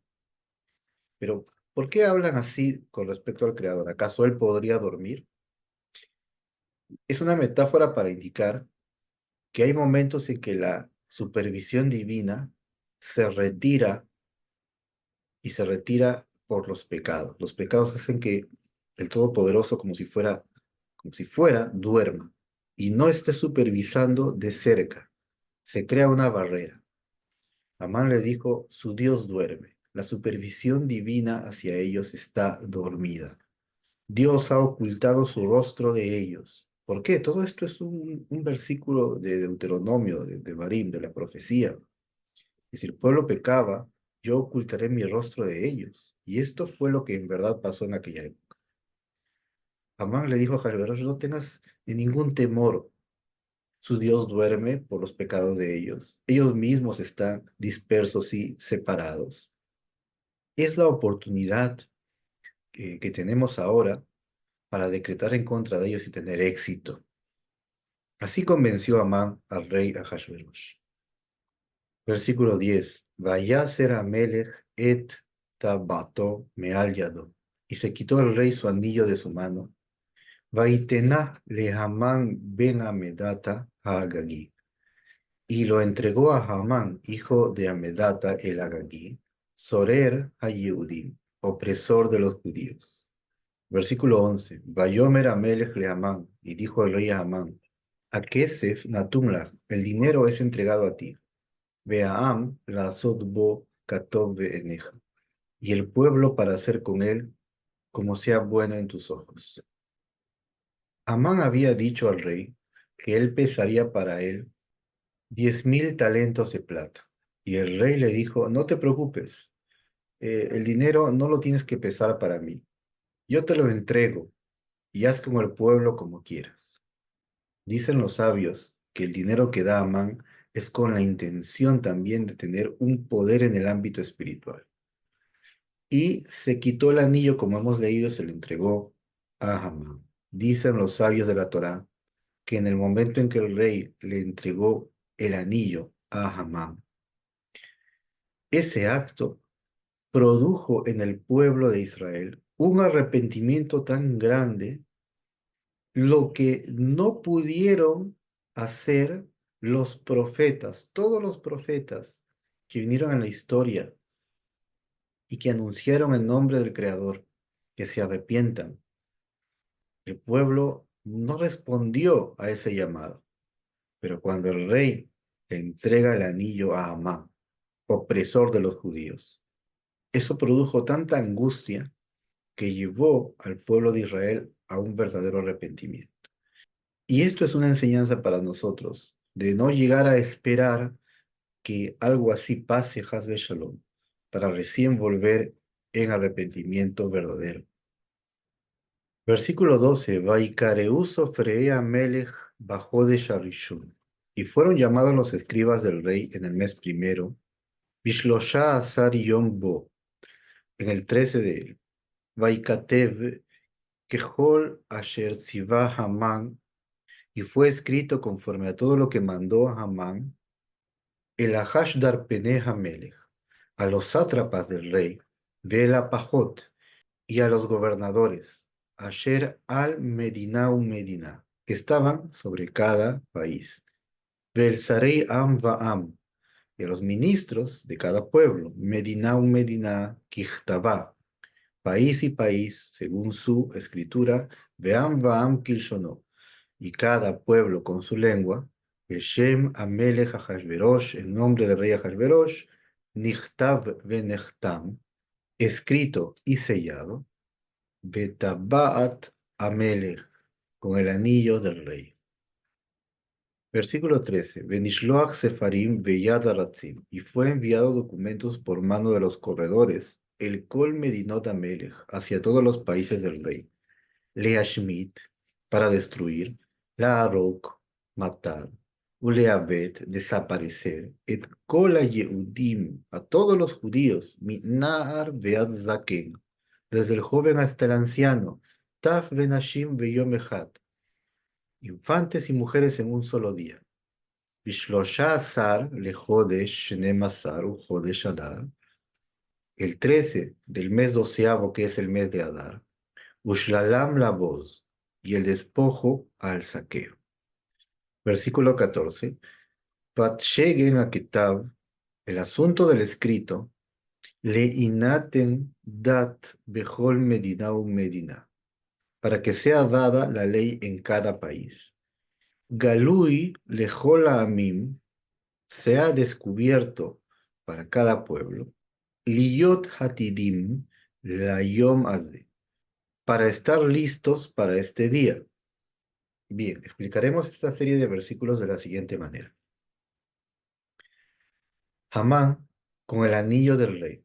Pero, ¿por qué hablan así con respecto al Creador? ¿Acaso Él podría dormir? Es una metáfora para indicar que hay momentos en que la supervisión divina se retira y se retira por los pecados. Los pecados hacen que el Todopoderoso, como si fuera, duerma y no esté supervisando de cerca. Se crea una barrera. Amán les dijo, su Dios duerme. La supervisión divina hacia ellos está dormida. Dios ha ocultado su rostro de ellos. ¿Por qué? Todo esto es un versículo de Deuteronomio, de Barim, de la profecía. Y si el pueblo pecaba, yo ocultaré mi rostro de ellos. Y esto fue lo que en verdad pasó en aquella época. Amán le dijo a Hashverosh, no tengas ningún temor. Su Dios duerme por los pecados de ellos. Ellos mismos están dispersos y separados. Es la oportunidad que tenemos ahora para decretar en contra de ellos y tener éxito. Así convenció Amán al rey Ahasverosh. Versículo 10. Vayaser Amelech et tabato meal yado. Y se quitó el rey su anillo de su mano. Vaitenah le Hamán ben Amedata a Agagí. Y lo entregó a Hamán, hijo de Amedata el Agagí, Sorer a Yehudim, opresor de los judíos. Versículo 11. Vayomer Amelech le Hamán. Y dijo el rey a Hamán, a Kesef Natumla, el dinero es entregado a ti. Veaam la bo katov eneja. Y el pueblo para hacer con él como sea bueno en tus ojos. Amán había dicho al rey que él pesaría para él 10.000 talentos de plata. Y el rey le dijo, no te preocupes, el dinero no lo tienes que pesar para mí. Yo te lo entrego y haz con el pueblo como quieras. Dicen los sabios que el dinero que da Amán es con la intención también de tener un poder en el ámbito espiritual. Y se quitó el anillo, como hemos leído, se le entregó a Amán. Dicen los sabios de la Torá que en el momento en que el rey le entregó el anillo a Amán, ese acto produjo en el pueblo de Israel un arrepentimiento tan grande, lo que no pudieron hacer los profetas, todos los profetas que vinieron en la historia y que anunciaron el nombre del Creador, que se arrepientan. El pueblo no respondió a ese llamado, pero cuando el rey le entrega el anillo a Amán, opresor de los judíos, eso produjo tanta angustia que llevó al pueblo de Israel a un verdadero arrepentimiento. Y esto es una enseñanza para nosotros, de no llegar a esperar que algo así pase, Haz de Shalom, para recién volver en arrepentimiento verdadero. Versículo 12. Vaikareu Sofrea Melech bajó de Sharishun. Y fueron llamados los escribas del rey en el mes primero, Bishlosha Asar Yom Bo, en el 13 de él. Vaikatev Kehol Asher Tzivah Hamán, y fue escrito conforme a todo lo que mandó Hamán, el Ahashdar Pene Hamelech, a los sátrapas del rey, Bela Pajot, y a los gobernadores, Asher al Medina, que estaban sobre cada país, Belsarei Am Vaam, y a los ministros de cada pueblo, Medina, Kichtaba, país y país, según su escritura, Veam Vaam Kilshono, y cada pueblo con su lengua, Beshem Amelech Ahashverosh, el nombre del rey Ahashverosh, Nichtav Venechtam, escrito y sellado, Betabaat Amelech, con el anillo del rey. Versículo 13. Benishloach Sefarim Beyad Aratzim, y fue enviado documentos por mano de los corredores, el Kol Medinot Amelech, hacia todos los países del rey. Leashmit, para destruir, Laarok, matar, Uleabet, desaparecer, et Kol Yehudim, a todos los judíos, Mitnahar Bead Zaken, desde el joven hasta el anciano, Taf Benashim Beyom Echad, infantes y mujeres en un solo día. Bishlosha Asar lejodesh Shnemasar ujodesh Adar, el 13 del mes doceavo, que es el mes de Adar, Ushlalam la voz, y el despojo al saqueo. Versículo 14. Patshegen a Kitab, el asunto del escrito, le inaten dat bejol medina u medina, para que sea dada la ley en cada país. Galui lejol amim, se ha descubierto para cada pueblo, Liyot Hatidim la Yom Azeh, para estar listos para este día. Bien, explicaremos esta serie de versículos de la siguiente manera. Hamán, con el anillo del rey,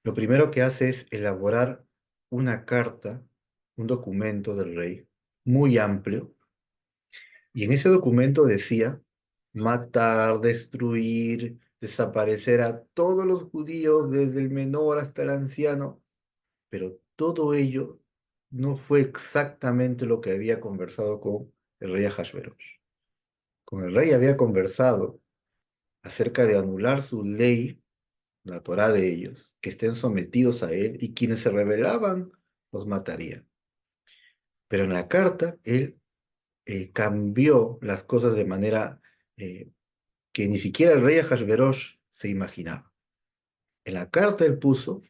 lo primero que hace es elaborar una carta, un documento del rey, muy amplio, y en ese documento decía matar, destruir, desaparecer a todos los judíos, desde el menor hasta el anciano, pero todo ello no fue exactamente lo que había conversado con el rey Ahasverosh. Con el rey había conversado acerca de anular su ley, la Torá de ellos, que estén sometidos a él, y quienes se rebelaban los matarían. Pero en la carta él cambió las cosas de manera que ni siquiera el rey Ahasverosh se imaginaba. En la carta él puso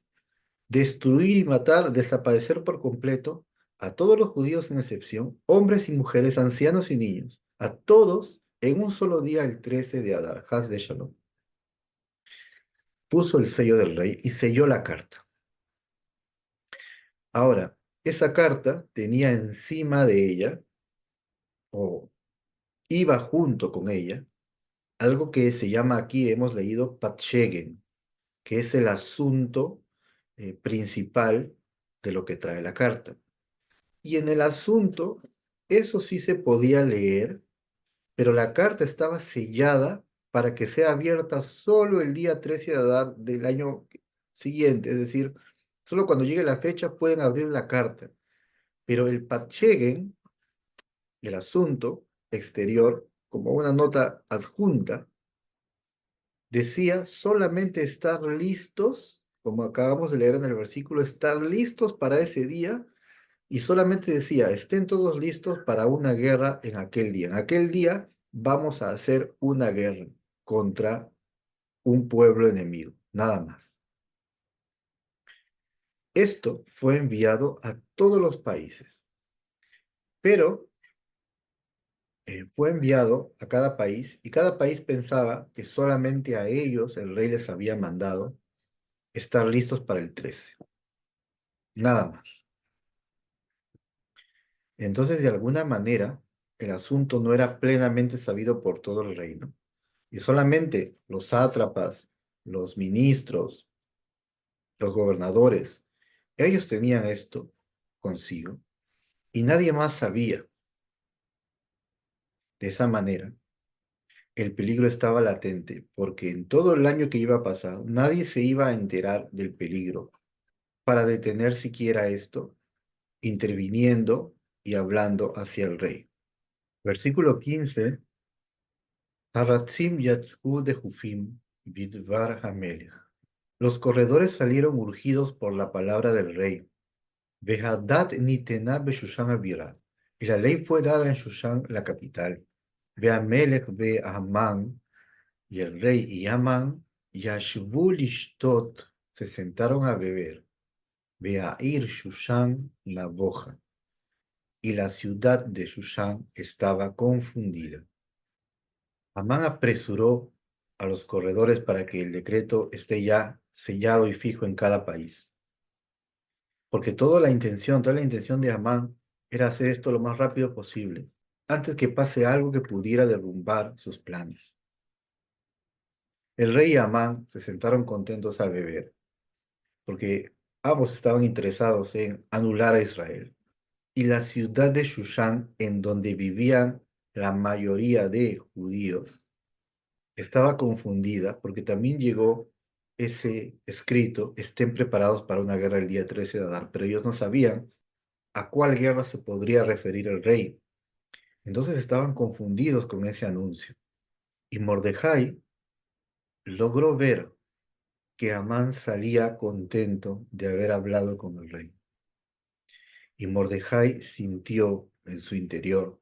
destruir y matar, desaparecer por completo a todos los judíos sin excepción, hombres y mujeres, ancianos y niños, a todos en un solo día, el 13 de Adar, Haz de Shalom. Puso el sello del rey y selló la carta. Ahora, esa carta tenía encima de ella, o iba junto con ella, algo que se llama aquí, hemos leído Patshegen, que es el asunto principal de lo que trae la carta. Y en el asunto, eso sí se podía leer, pero la carta estaba sellada para que sea abierta solo el día 13 de Adar del año siguiente, es decir, solo cuando llegue la fecha pueden abrir la carta. Pero el Patshegen, el asunto exterior, como una nota adjunta, decía solamente estar listos, como acabamos de leer en el versículo, estar listos para ese día, y solamente decía, estén todos listos para una guerra en aquel día. En aquel día vamos a hacer una guerra contra un pueblo enemigo, nada más. Esto fue enviado a todos los países, pero fue enviado a cada país y cada país pensaba que solamente a ellos el rey les había mandado estar listos para el 13, nada más. Entonces, de alguna manera, el asunto no era plenamente sabido por todo el reino, y solamente los sátrapas, los ministros, los gobernadores, ellos tenían esto consigo, y nadie más sabía. De esa manera, el peligro estaba latente, porque en todo el año que iba a pasar, nadie se iba a enterar del peligro para detener siquiera esto, interviniendo y hablando hacia el rey. Versículo 15. Haratzim yatzú de Jufim bidvar hamelech. Los corredores salieron urgidos por la palabra del rey. Vehadat nitena beshushan abirat. Y la ley fue dada en Shushan, la capital. Veamelech ve Amán, y el rey y Amán, yashvu lishtot, se sentaron a beber. Veair Shushan la boja. y la ciudad de Shushan estaba confundida. Amán apresuró a los corredores para que el decreto esté ya sellado y fijo en cada país, porque toda la intención de Amán era hacer esto lo más rápido posible, antes que pase algo que pudiera derrumbar sus planes. El rey y Amán se sentaron contentos a beber, porque ambos estaban interesados en anular a Israel. Y la ciudad de Shushan, en donde vivían la mayoría de judíos, estaba confundida porque también llegó ese escrito: estén preparados para una guerra el día 13 de Adar, pero ellos no sabían a cuál guerra se podría referir el rey. Entonces estaban confundidos con ese anuncio. Y Mordejai logró ver que Amán salía contento de haber hablado con el rey. Y Mordejai sintió en su interior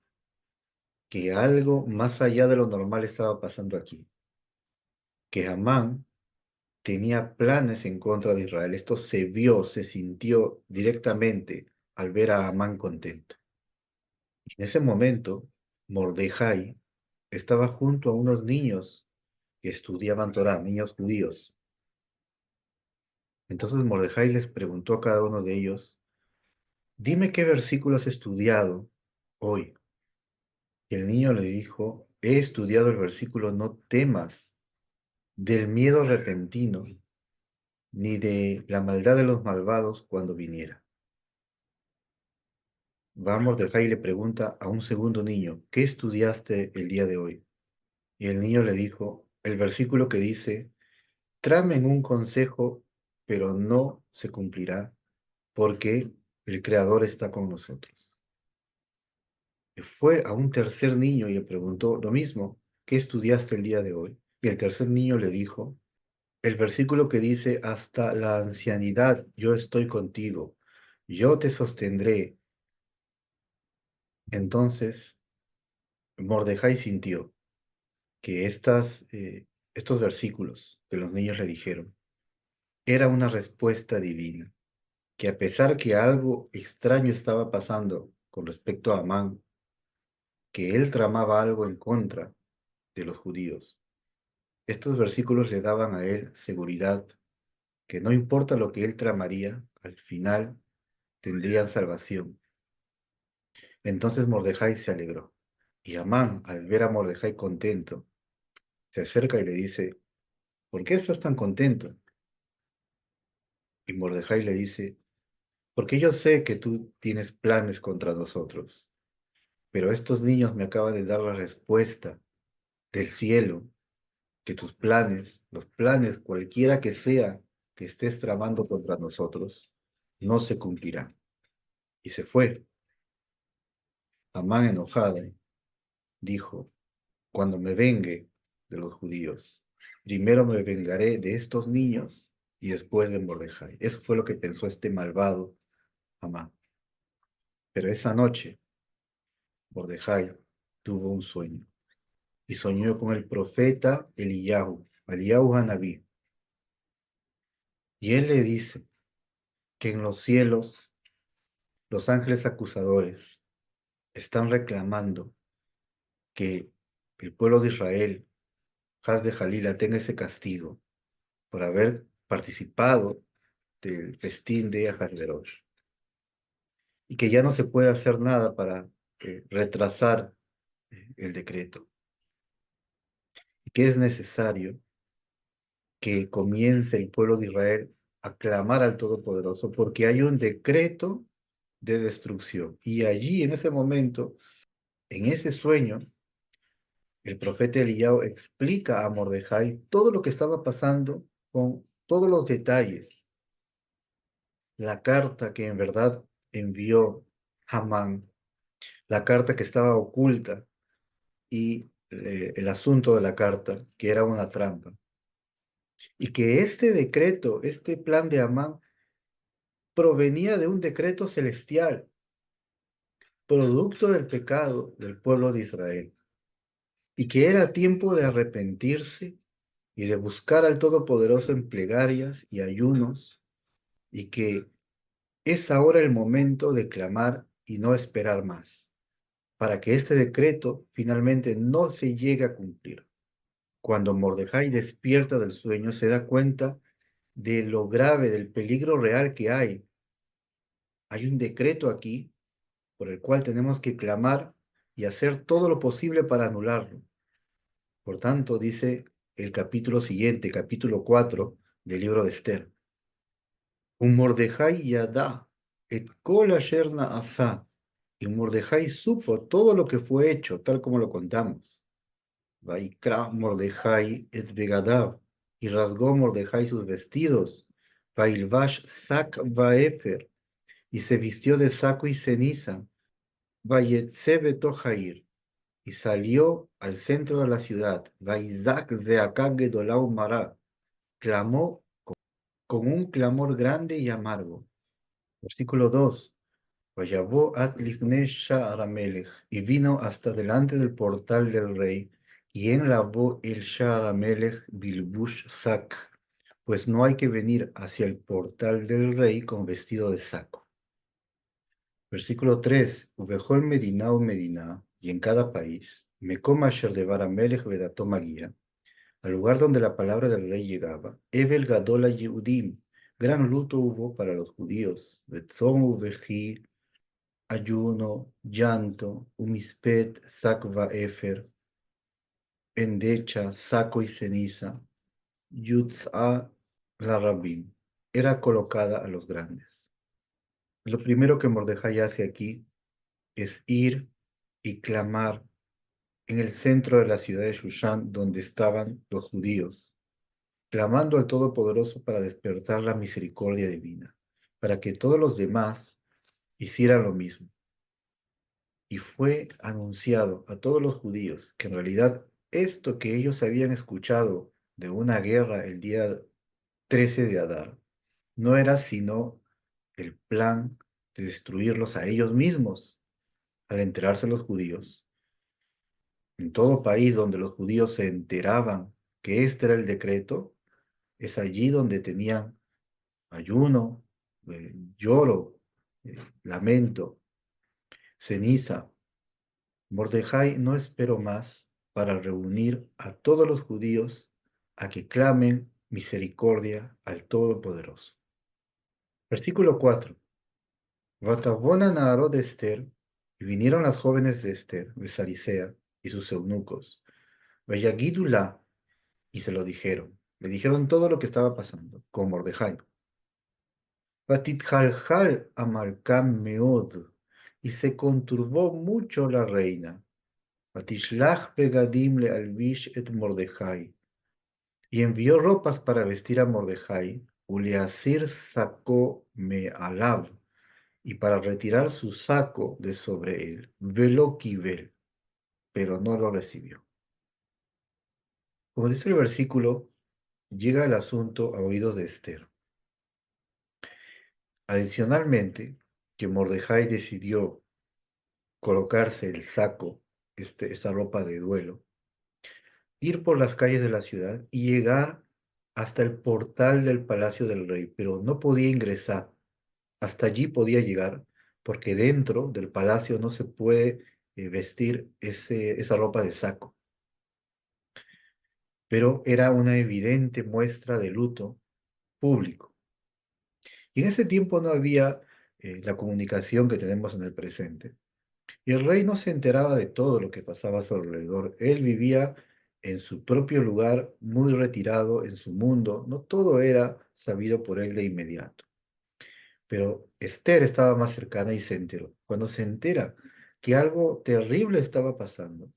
que algo más allá de lo normal estaba pasando aquí, que Amán tenía planes en contra de Israel. Esto se vio, se sintió directamente al ver a Amán contento. En ese momento, Mordejai estaba junto a unos niños que estudiaban Torá, niños judíos. Entonces Mordejai les preguntó a cada uno de ellos: dime qué versículo has estudiado hoy. Y el niño le dijo: he estudiado el versículo no temas del miedo repentino, ni de la maldad de los malvados cuando viniera. Va Mordejai y le pregunta a un segundo niño: ¿qué estudiaste el día de hoy? Y el niño le dijo el versículo que dice: tramen un consejo, pero no se cumplirá, porque el Creador está con nosotros. Y fue a un tercer niño y le preguntó lo mismo: ¿qué estudiaste el día de hoy? Y el tercer niño le dijo el versículo que dice: hasta la ancianidad yo estoy contigo, yo te sostendré. Entonces Mordejai sintió que estos versículos que los niños le dijeron era una respuesta divina, que a pesar que algo extraño estaba pasando con respecto a Amán, que él tramaba algo en contra de los judíos, estos versículos le daban a él seguridad, que no importa lo que él tramaría, al final tendrían salvación. Entonces Mordejai se alegró. Y Amán, al ver a Mordejai contento, se acerca y le dice: ¿por qué estás tan contento? Y Mordejai le dice: porque yo sé que tú tienes planes contra nosotros, pero estos niños me acaban de dar la respuesta del cielo, que tus planes, los planes cualquiera que sea que estés tramando contra nosotros, no se cumplirán. Y se fue. Amán, enojado, dijo: cuando me vengue de los judíos, primero me vengaré de estos niños y después de Mordejai. Eso fue lo que pensó este malvado Amán. Pero esa noche Mordejai tuvo un sueño y soñó con el profeta Eliyahu Hanabí. Y él le dice que en los cielos los ángeles acusadores están reclamando que el pueblo de Israel, Haz de Jalila, tenga ese castigo por haber participado del festín de Ahasverosh, y que ya no se puede hacer nada para retrasar el decreto, y que es necesario que comience el pueblo de Israel a clamar al Todopoderoso, porque hay un decreto de destrucción. Y allí, en ese momento, en ese sueño, el profeta Eliyahu explica a Mordejai todo lo que estaba pasando con todos los detalles. La carta que en verdad envió Hamán, la carta que estaba oculta, y el asunto de la carta, que era una trampa. Y que este decreto, este plan de Amán, provenía de un decreto celestial, producto del pecado del pueblo de Israel, y que era tiempo de arrepentirse y de buscar al Todopoderoso en plegarias y ayunos, y que es ahora el momento de clamar y no esperar más, para que este decreto finalmente no se llegue a cumplir. Cuando Mordejai despierta del sueño, se da cuenta de lo grave, del peligro real que hay. Hay un decreto aquí por el cual tenemos que clamar y hacer todo lo posible para anularlo. Por tanto, dice el capítulo siguiente, capítulo 4 del libro de Esther. Un Mordejai yadá et kol asher na'asá. Y Mordejai supo todo lo que fue hecho, tal como lo contamos. Vaikra Mordejai et begadav. Y rasgó Mordejai sus vestidos. Vailvash sak vaefer. Y se vistió de saco y ceniza. Vayetze betojair. Y salió al centro de la ciudad. Vaizak zeakag gedolau mara. Clamó con un clamor grande y amargo. Versículo 2. Vayabó ad lifnei Sha'ar HaMelech, y vino hasta delante del portal del rey, y en lavó el Sha'ar HaMelech bilbush sak, pues no hay que venir hacia el portal del rey con vestido de saco. Versículo 3. Uvejol Medina u Medina, y en cada país, Mekom asher devar HaMelech vedato magia, al lugar donde la palabra del rey llegaba, Evel Gadol Yehudim, gran luto hubo para los judíos, Betzom uveji, ayuno, llanto, umispet, sakva efer, endecha, saco y ceniza, yutz'a la rabim, era colocada a los grandes. Lo primero que Mordejai hace aquí es ir y clamar en el centro de la ciudad de Shushan, donde estaban los judíos, clamando al Todopoderoso para despertar la misericordia divina, para que todos los demás hicieran lo mismo. Y fue anunciado a todos los judíos que en realidad esto que ellos habían escuchado de una guerra el día 13 de Adar no era sino el plan de destruirlos a ellos mismos. Al enterarse los judíos, en todo país donde los judíos se enteraban que este era el decreto, es allí donde tenían ayuno, lloro, lamento, ceniza. Mordejai no esperó más para reunir a todos los judíos a que clamen misericordia al Todopoderoso. Versículo 4. Vatabona Naharot de Esther, y vinieron las jóvenes de Esther, de Sarisea, y sus eunucos, Vayagidulá, y se lo dijeron. Le dijeron todo lo que estaba pasando con Mordejai. Vatitjaljal amalcam meod, y se conturbó mucho la reina. Vatishlach begadim le alvish et Mordejai, y envió ropas para vestir a Mordejai, Uleasir sacó me alab, y para retirar su saco de sobre él, velo kibel, pero no lo recibió. Como dice el versículo, llega el asunto a oídos de Esther. Adicionalmente, que Mordejai decidió colocarse el saco, esta ropa de duelo, ir por las calles de la ciudad y llegar hasta el portal del palacio del rey, pero no podía ingresar. Hasta allí podía llegar, porque dentro del palacio no se puede vestir esa ropa de saco. Pero era una evidente muestra de luto público. Y en ese tiempo no había la comunicación que tenemos en el presente. Y el rey no se enteraba de todo lo que pasaba a su alrededor. Él vivía en su propio lugar, muy retirado en su mundo. No todo era sabido por él de inmediato. Pero Esther estaba más cercana y se enteró. Cuando se entera que algo terrible estaba pasando,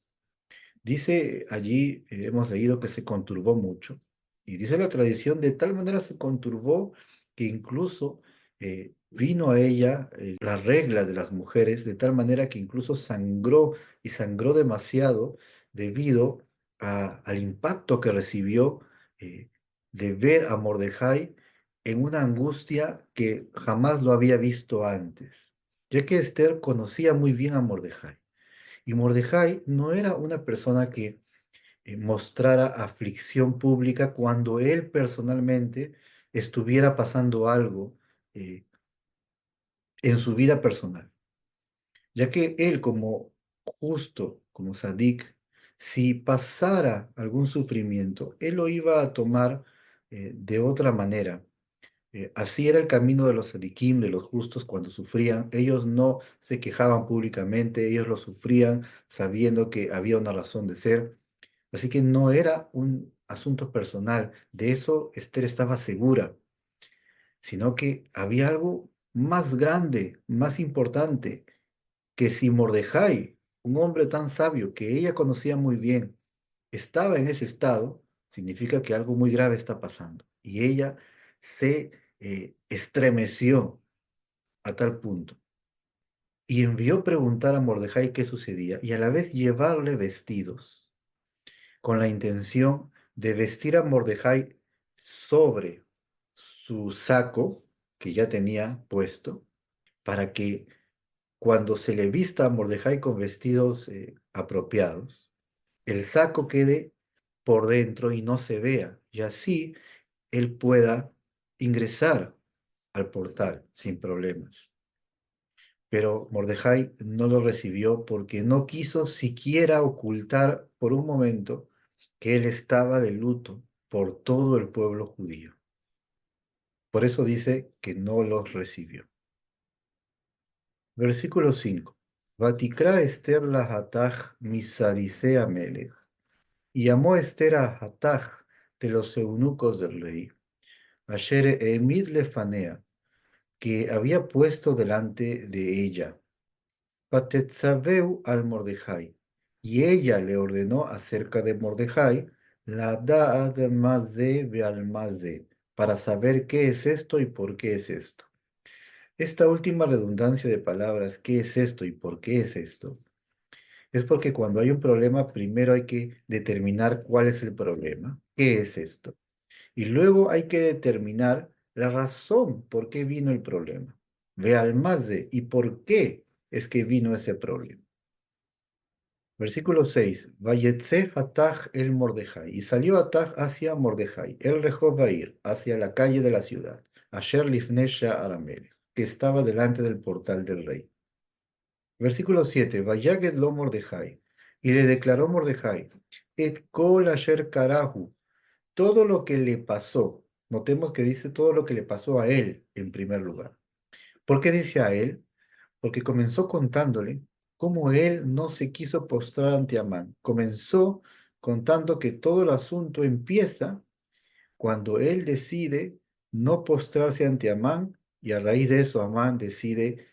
dice allí, hemos leído que se conturbó mucho. Y dice la tradición, de tal manera se conturbó que incluso vino a ella la regla de las mujeres, de tal manera que incluso sangró y sangró demasiado debido al impacto que recibió de ver a Mordejai en una angustia que jamás lo había visto antes, ya que Esther conocía muy bien a Mordejai. Y Mordejai no era una persona que mostrara aflicción pública cuando él personalmente estuviera pasando algo eh, en su vida personal. ya que él como justo, como sadik, si pasara algún sufrimiento, él lo iba a tomar de otra manera. Así era el camino de los sadiquim, de los justos, cuando sufrían. Ellos no se quejaban públicamente, ellos lo sufrían sabiendo que había una razón de ser. Así que no era un asunto personal, de eso Esther estaba segura, sino que había algo más grande, más importante, que si Mordejai, un hombre tan sabio que ella conocía muy bien, estaba en ese estado, significa que algo muy grave está pasando. Y ella se estremeció a tal punto y envió preguntar a Mordejai qué sucedía y a la vez llevarle vestidos con la intención de vestir a Mordejai sobre su saco que ya tenía puesto, para que cuando se le vista a Mordejai con vestidos apropiados, el saco quede por dentro y no se vea, y así él pueda ingresar al portal sin problemas. Pero Mordejai no lo recibió porque no quiso siquiera ocultar por un momento que él estaba de luto por todo el pueblo judío. Por eso dice que no los recibió. Versículo 5. Vaticra Esther la Hataj Misarisea Melech. Y llamó Esther a Hataj de los eunucos del rey, Asher Emid Lefanea, que había puesto delante de ella. Patetzaveu al Mordejai. Y ella le ordenó acerca de Mordejai, la Da'ad Maze al Maze, para saber qué es esto y por qué es esto. Esta última redundancia de palabras, ¿qué es esto y por qué es esto? Es porque cuando hay un problema, primero hay que determinar cuál es el problema, qué es esto. Y luego hay que determinar la razón por qué vino el problema. Ve al más de y por qué es que vino ese problema. Versículo 6. Vayetze Hataj el Mordejai. Y salió Hataj hacia Mordejai, el Rehobair, hacia la calle de la ciudad, Asher Lifnesha Aramele, que estaba delante del portal del rey. Versículo 7. Vayaged lo Mordejai. Y le declaró Mordejai, Et kol asher karahu, todo lo que le pasó. Notemos que dice todo lo que le pasó a él en primer lugar. ¿Por qué dice a él? Porque comenzó contándole cómo él no se quiso postrar ante Amán. Comenzó contando que todo el asunto empieza cuando él decide no postrarse ante Amán y a raíz de eso Amán decide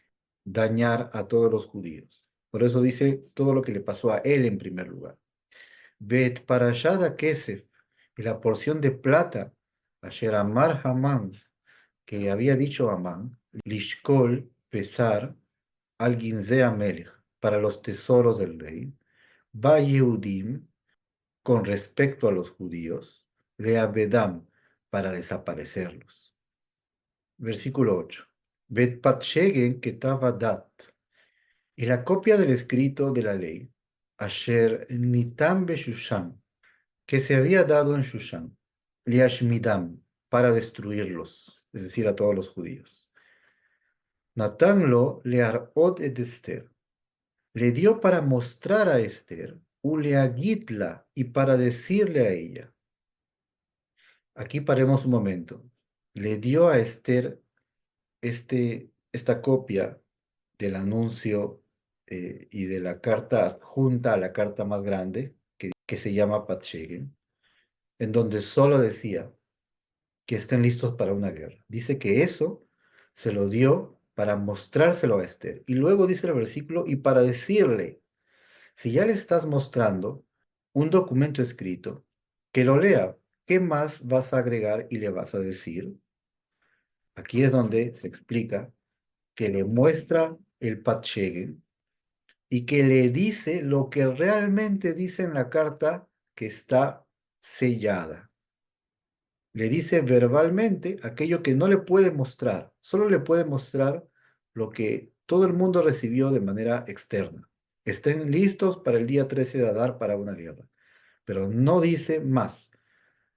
dañar a todos los judíos. Por eso dice todo lo que le pasó a él en primer lugar. Bet parashada kesef, y la porción de plata, asher amar Hamán, que había dicho Amán, lishkol pesar al ginzea melech, para los tesoros del rey, va Yehudim, con respecto a los judíos, le abedam, para desaparecerlos. Versículo 8. Bet patshegen ketava dat, y la copia del escrito de la ley, asher nitam beshushan, que se había dado en Shushan, liashmidam, para destruirlos, es decir, a todos los judíos. Natanlo learot et Esther, le dio para mostrar a Esther, uleagitla, y para decirle a ella. Aquí paremos un momento. Le dio a Esther esta copia del anuncio y de la carta adjunta a la carta más grande, que se llama Patshegen, en donde solo decía que estén listos para una guerra. Dice que eso se lo dio para mostrárselo a Esther. Y luego dice el versículo, y para decirle, si ya le estás mostrando un documento escrito, que lo lea, ¿qué más vas a agregar y le vas a decir? Aquí es donde se explica que le muestra el Patshegen y que le dice lo que realmente dice en la carta que está sellada. Le dice verbalmente aquello que no le puede mostrar, solo le puede mostrar lo que todo el mundo recibió de manera externa. Estén listos para el día 13 de Adar para una guerra, pero no dice más.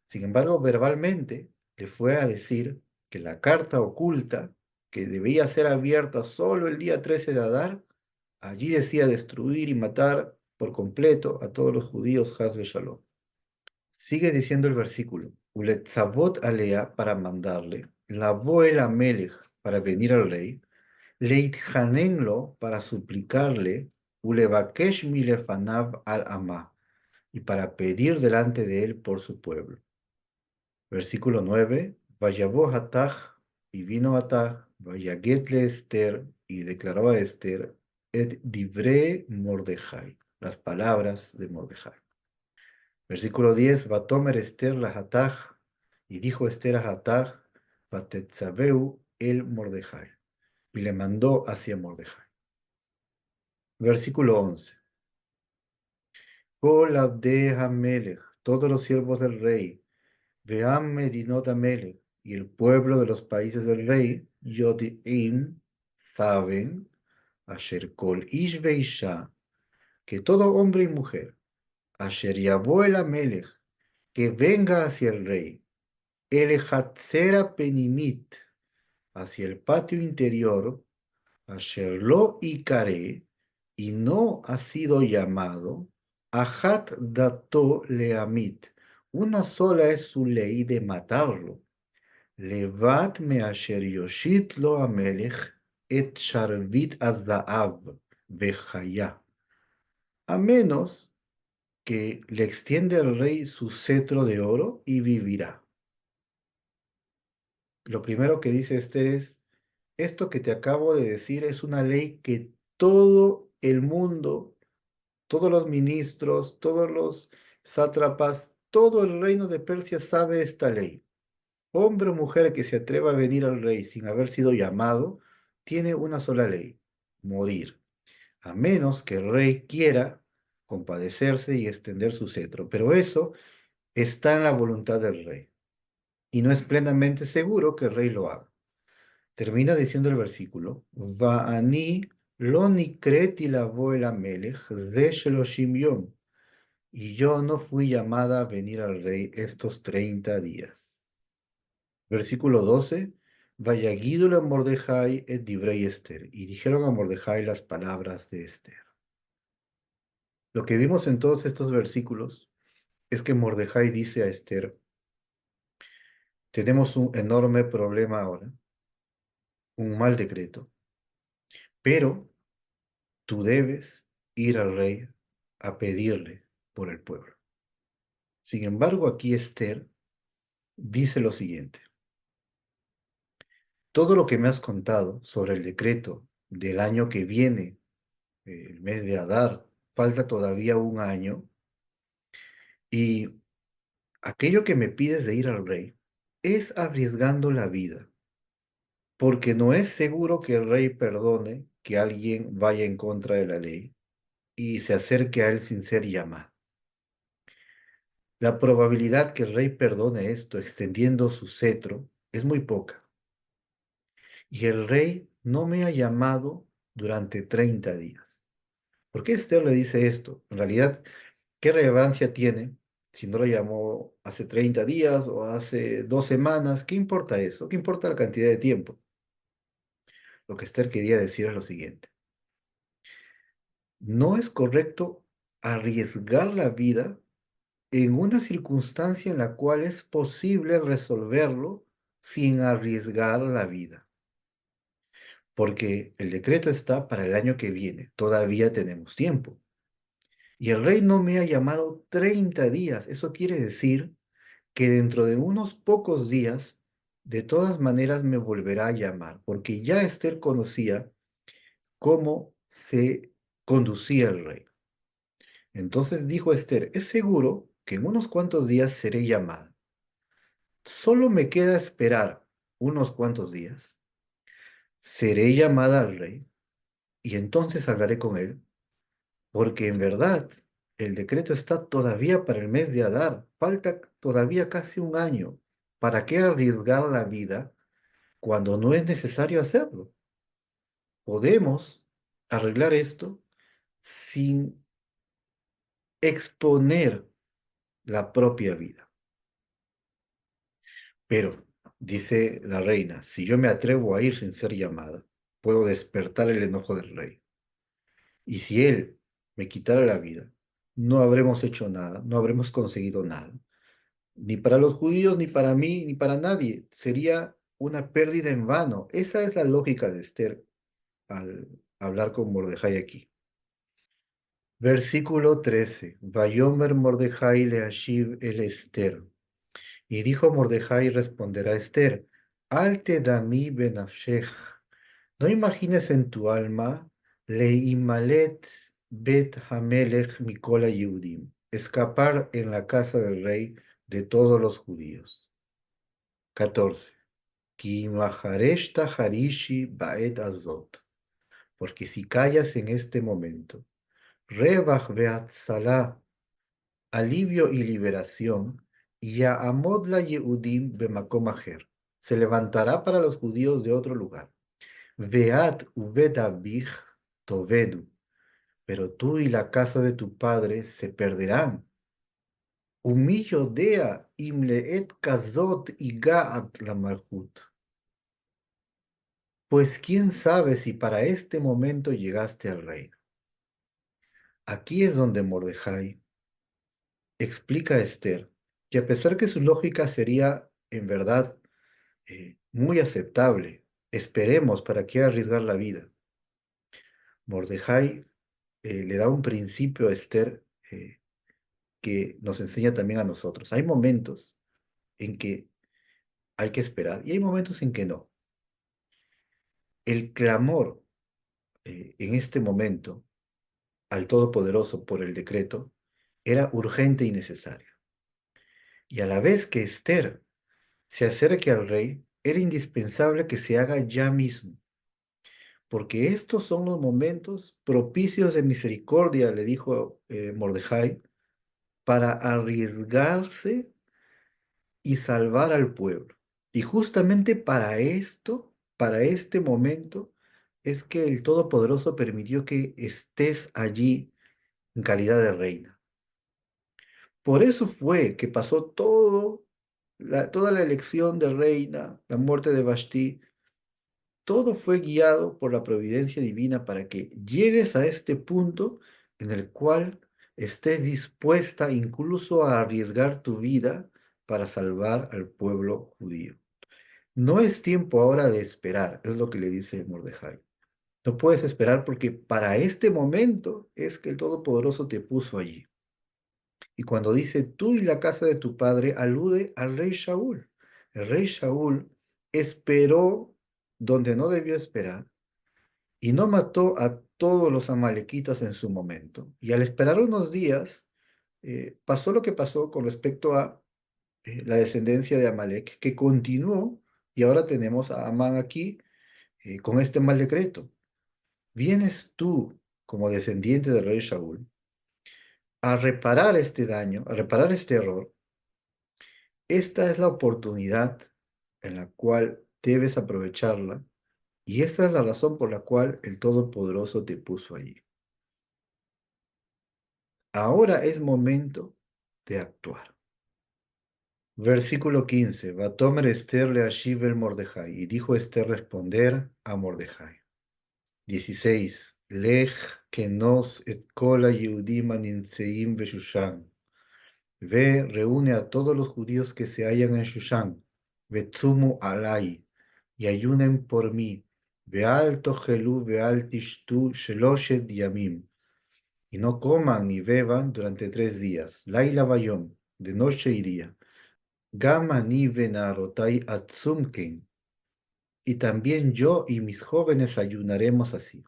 Sin embargo, verbalmente le fue a decir que la carta oculta, que debía ser abierta solo el día 13 de Adar, Allí decía destruir y matar por completo a todos los judíos, haz shalom. Sigue diciendo el versículo, Uletzavot alea para mandarle, la el Melech para venir al rey, leitjanenlo para suplicarle, ulevakesh milefanav al amá, y para pedir delante de él por su pueblo. Versículo 9, Vayabó Hataj, y vino Hataj, Vayagetle Esther, y declaró a Esther, et divrei Mordejai, las palabras de Mordejai. Versículo 10, Vatomer Esther la Hataj, y dijo Esther a Hataj, Vatetzaveu el Mordejai, y le mandó hacia Mordejai. Versículo 11, Kol Abdei HaMelech, todos los siervos del rey, Veam Medinot HaMelech, y el pueblo de los países del rey, Yodi'im, saben, Asher Kol Ish Veisha, que todo hombre y mujer, Asher Yabo el Amelech, que venga hacia el rey, el Hatzera Penimit, hacia el patio interior, Asher lo Ikare, y no ha sido llamado, Ahat Dato Leamit, una sola es su ley de matarlo. Levat me asher yoshit lo amelech et sharvit azaav vejaya. A menos que le extiende al rey su cetro de oro y vivirá. Lo primero que dice Esther es, esto que te acabo de decir es una ley que todo el mundo, todos los ministros, todos los sátrapas, todo el reino de Persia sabe esta ley. Hombre o mujer que se atreva a venir al rey sin haber sido llamado, tiene una sola ley, morir, a menos que el rey quiera compadecerse y extender su cetro. Pero eso está en la voluntad del rey, y no es plenamente seguro que el rey lo haga. Termina diciendo el versículo, Va'ani lo nikreti lavo el amelech ze sheloshim yom, y yo no fui llamada a venir al rey estos 30 días. Versículo 12. Vayagídula Mordejai et divrei Esther. Y dijeron a Mordejai las palabras de Esther. Lo que vimos en todos estos versículos es que Mordejai dice a Esther, tenemos un enorme problema ahora, un mal decreto, pero tú debes ir al rey a pedirle por el pueblo. Sin embargo, aquí Esther dice lo siguiente. Todo lo que me has contado sobre el decreto del año que viene, el mes de Adar, falta todavía un año, y aquello que me pides de ir al rey es arriesgando la vida, porque no es seguro que el rey perdone que alguien vaya en contra de la ley y se acerque a él sin ser llamado. La probabilidad que el rey perdone esto extendiendo su cetro es muy poca. Y el rey no me ha llamado durante 30 días. ¿Por qué Esther le dice esto? En realidad, ¿qué relevancia tiene si no lo llamó hace 30 días o hace 2 semanas? ¿Qué importa eso? ¿Qué importa la cantidad de tiempo? Lo que Esther quería decir es lo siguiente. No es correcto arriesgar la vida en una circunstancia en la cual es posible resolverlo sin arriesgar la vida. Porque el decreto está para el año que viene. Todavía tenemos tiempo. Y el rey no me ha llamado 30 días. Eso quiere decir que dentro de unos pocos días, de todas maneras me volverá a llamar, porque ya Esther conocía cómo se conducía el rey. Entonces dijo Esther, es seguro que en unos cuantos días seré llamada. Solo me queda esperar unos cuantos días. Seré llamada al rey y entonces hablaré con él, porque en verdad el decreto está todavía para el mes de Adar. Falta todavía casi un año. ¿Para qué arriesgar la vida cuando no es necesario hacerlo? Podemos arreglar esto sin exponer la propia vida. Pero, dice la reina, si yo me atrevo a ir sin ser llamada, puedo despertar el enojo del rey. Y si él me quitara la vida, no habremos hecho nada, no habremos conseguido nada. Ni para los judíos, ni para mí, ni para nadie. Sería una pérdida en vano. Esa es la lógica de Esther al hablar con Mordejai aquí. Versículo 13. Vayomer Mordejai le Ashiv el Esther. Y dijo Mordejai responder a Esther, Alte dami benafshech, no imagines en tu alma, leimalet bet hamelech mikola Yehudim, escapar en la casa del rey de todos los judíos. 14. Ki mahareshta harishi baet azot, porque si callas en este momento, rebach beatzalá, alivio y liberación, y a Amod la Yehudim bemakom ajer, se levantará para los judíos de otro lugar. Veat uved abij tovedu, pero tú y la casa de tu padre se perderán. Humillo dea imleet kazot y gaat la malhut. Pues quién sabe si para este momento llegaste al reino. Aquí es donde Mordejai explica a Esther que a pesar que su lógica sería en verdad muy aceptable, esperemos para qué arriesgar la vida. Mordejai le da un principio a Esther que nos enseña también a nosotros. Hay momentos en que hay que esperar y hay momentos en que no. El clamor en este momento al Todopoderoso por el decreto era urgente y necesario. Y a la vez que Esther se acerque al rey, era indispensable que se haga ya mismo, porque estos son los momentos propicios de misericordia, le dijo Mordejai, para arriesgarse y salvar al pueblo. Y justamente para esto, para este momento, es que el Todopoderoso permitió que estés allí en calidad de reina. Por eso fue que pasó toda la elección de reina, la muerte de Vashti, todo fue guiado por la providencia divina para que llegues a este punto en el cual estés dispuesta incluso a arriesgar tu vida para salvar al pueblo judío. No es tiempo ahora de esperar, es lo que le dice Mordejai. No puedes esperar porque para este momento es que el Todopoderoso te puso allí. Y cuando dice tú y la casa de tu padre, alude al rey Shaul. El rey Shaul esperó donde no debió esperar y no mató a todos los amalequitas en su momento. Y al esperar unos días, pasó lo que pasó con respecto a la descendencia de Amalek, que continuó y ahora tenemos a Amán aquí con este mal decreto. Vienes tú como descendiente del rey Shaul a reparar este daño, a reparar este error. Esta es la oportunidad en la cual debes aprovecharla y esta es la razón por la cual el Todopoderoso te puso allí. Ahora es momento de actuar. Versículo 15. Vatomer Esther le ashiv el Mordejai. Y dijo Esther responder a Mordejai. 16. Lej kenos et kola Yehudim aninseim beshushan. Ve, reúne a todos los judíos que se hallan en Shushan. Vetzumu alai. Y ayunen por mí. Veal tojelú veal tishtu sheloshet yamim. Y no coman ni beban durante 3 días. Laila bayom, de noche y día. Gama ni venarotai atzumken. Y también yo y mis jóvenes ayunaremos así.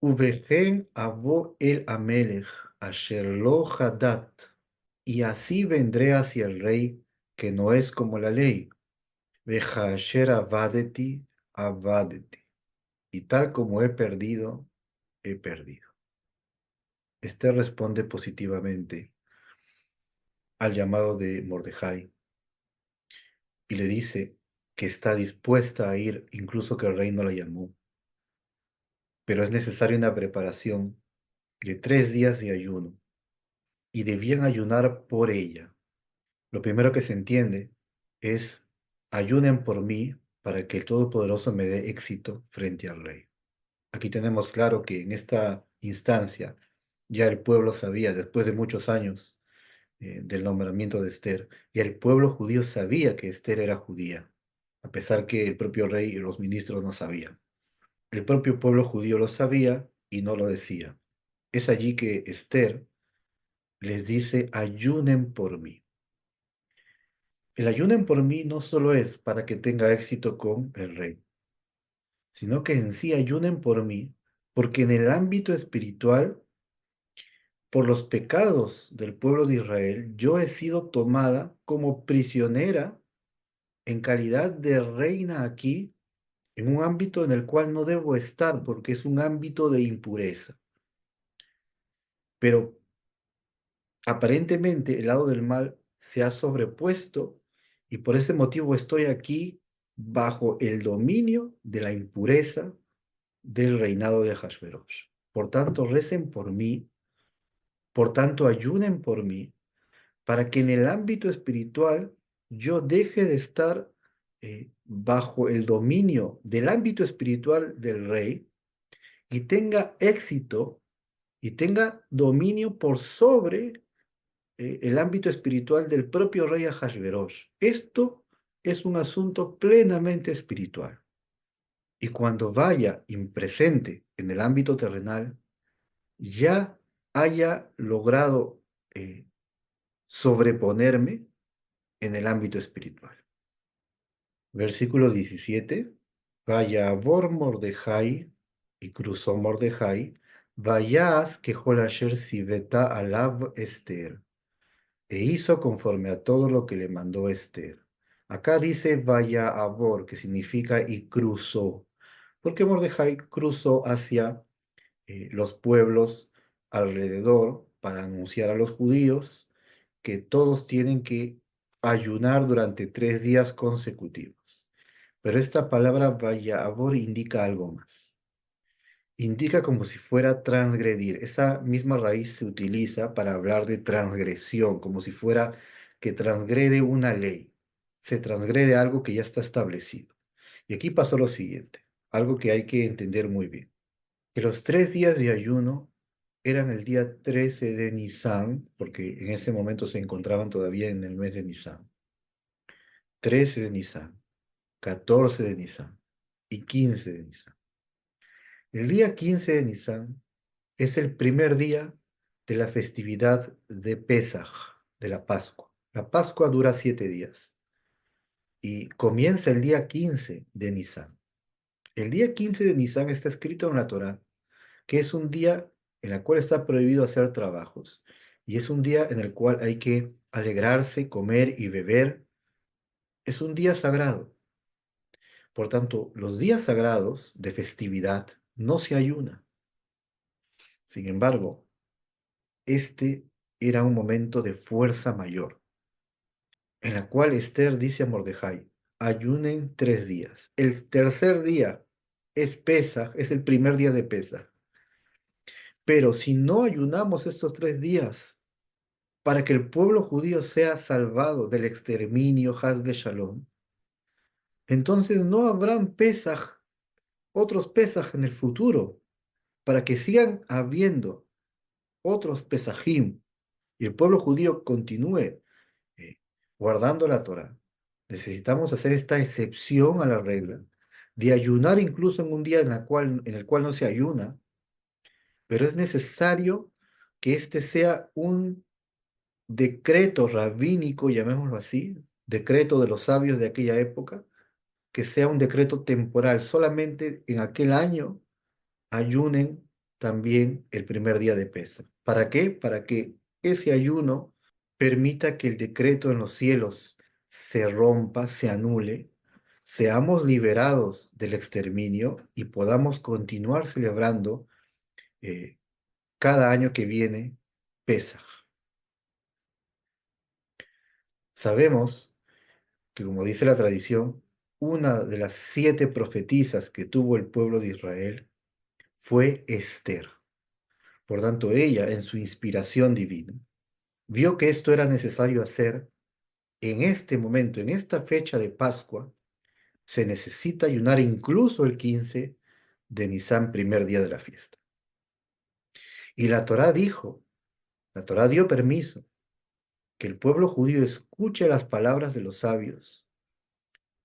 Uvegen avo el amelech, asher lo hadat. Y así vendré hacia el rey, que no es como la ley. Veja asher avadeti, avadeti. Y tal como he perdido, he perdido. Este responde positivamente al llamado de Mordejai y le dice que está dispuesta a ir, incluso que el rey no la llamó, pero es necesaria una preparación de 3 días de ayuno y debían ayunar por ella. Lo primero que se entiende es ayunen por mí para que el Todopoderoso me dé éxito frente al rey. Aquí tenemos claro que en esta instancia ya el pueblo sabía, después de muchos años del nombramiento de Esther, ya el pueblo judío sabía que Esther era judía, a pesar que el propio rey y los ministros no sabían. El propio pueblo judío lo sabía y no lo decía. Es allí que Esther les dice, ayunen por mí. El ayunen por mí no solo es para que tenga éxito con el rey, sino que en sí ayunen por mí, porque en el ámbito espiritual, por los pecados del pueblo de Israel, yo he sido tomada como prisionera en calidad de reina aquí, en un ámbito en el cual no debo estar, porque es un ámbito de impureza. Pero aparentemente el lado del mal se ha sobrepuesto y por ese motivo estoy aquí bajo el dominio de la impureza del reinado de Hashverosh. Por tanto, recen por mí, por tanto, ayunen por mí, para que en el ámbito espiritual yo deje de estar bajo el dominio del ámbito espiritual del rey y tenga éxito y tenga dominio por sobre el ámbito espiritual del propio rey Ahasverosh. Esto es un asunto plenamente espiritual. Y cuando vaya impresente en el ámbito terrenal, ya haya logrado sobreponerme en el ámbito espiritual. Versículo 17. Vaya Bor Mordejai, y cruzó Mordejai, vayas que Jolasher Siveta alab Esther, e hizo conforme a todo lo que le mandó Esther. Acá dice vaya a Bor, que significa y cruzó, porque Mordejai cruzó hacia los pueblos alrededor para anunciar a los judíos que todos tienen que ayunar durante 3 días consecutivos. Pero esta palabra vayabor indica algo más. Indica como si fuera transgredir. Esa misma raíz se utiliza para hablar de transgresión, como si fuera que transgrede una ley. Se transgrede algo que ya está establecido. Y aquí pasó lo siguiente, algo que hay que entender muy bien. Que los 3 días de ayuno eran el día 13 de Nisan, porque en ese momento se encontraban todavía en el mes de Nisan. 13 de Nisan, 14 de Nisan y 15 de Nisan. El día 15 de Nisan es el primer día de la festividad de Pesaj, de la Pascua. La Pascua dura 7 días y comienza el día 15 de Nisan. El día 15 de Nisan está escrito en la Torá que es un día en el cual está prohibido hacer trabajos y es un día en el cual hay que alegrarse, comer y beber. Es un día sagrado. Por tanto, los días sagrados de festividad no se ayuna. Sin embargo, este era un momento de fuerza mayor, en la cual Esther dice a Mordejai, ayunen 3 días. El tercer día es Pesaj, es el primer día de Pesaj. Pero si no ayunamos estos 3 días, para que el pueblo judío sea salvado del exterminio, Hazbe Shalom, entonces no habrán Pesaj, otros Pesaj en el futuro, para que sigan habiendo otros Pesajim y el pueblo judío continúe eh, guardando la Torah. Necesitamos hacer esta excepción a la regla de ayunar incluso en un día en el cual no se ayuna, pero es necesario que este sea un decreto rabínico, llamémoslo así, decreto de los sabios de aquella época, que sea un decreto temporal, solamente en aquel año ayunen también el primer día de Pesaj. ¿Para qué? Para que ese ayuno permita que el decreto en los cielos se rompa, se anule, seamos liberados del exterminio y podamos continuar celebrando eh, cada año que viene Pesaj. Sabemos que, como dice la tradición, una de las 7 profetisas que tuvo el pueblo de Israel fue Esther. Por tanto, ella, en su inspiración divina, vio que esto era necesario hacer en este momento, en esta fecha de Pascua. Se necesita ayunar incluso el 15 de Nisan, primer día de la fiesta. Y la Torá dijo, la Torá dio permiso que el pueblo judío escuche las palabras de los sabios,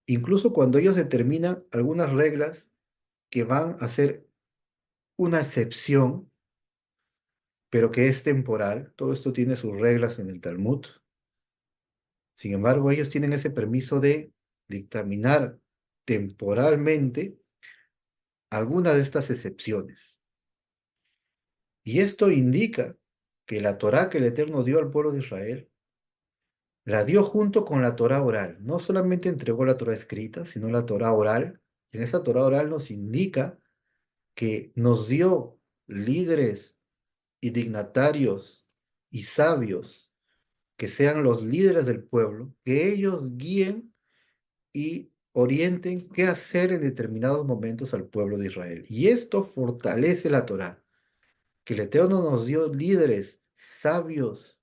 incluso cuando ellos determinan algunas reglas que van a ser una excepción, pero que es temporal. Todo esto tiene sus reglas en el Talmud. Sin embargo, ellos tienen ese permiso de dictaminar temporalmente alguna de estas excepciones. Y esto indica que la Torá que el Eterno dio al pueblo de Israel, la dio junto con la Torá oral. No solamente entregó la Torá escrita, sino la Torá oral. Y en esa Torá oral nos indica que nos dio líderes y dignatarios y sabios que sean los líderes del pueblo, que ellos guíen y orienten qué hacer en determinados momentos al pueblo de Israel. Y esto fortalece la Torá, que el Eterno nos dio líderes sabios,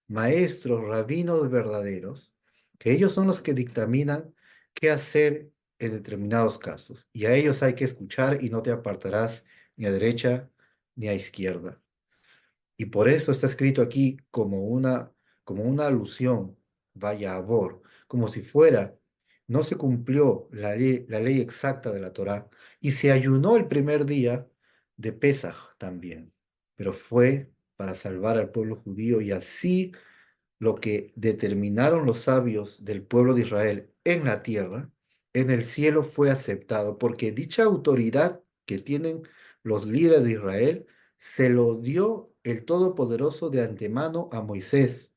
maestros, rabinos verdaderos, que ellos son los que dictaminan qué hacer en determinados casos. Y a ellos hay que escuchar y no te apartarás ni a derecha ni a izquierda. Y por eso está escrito aquí como una alusión, vaya abor, como si fuera, no se cumplió la ley exacta de la Torá y se ayunó el primer día de Pesaj también, pero fue para salvar al pueblo judío y así lo que determinaron los sabios del pueblo de Israel en la tierra, en el cielo fue aceptado, porque dicha autoridad que tienen los líderes de Israel se lo dio el Todopoderoso de antemano a Moisés.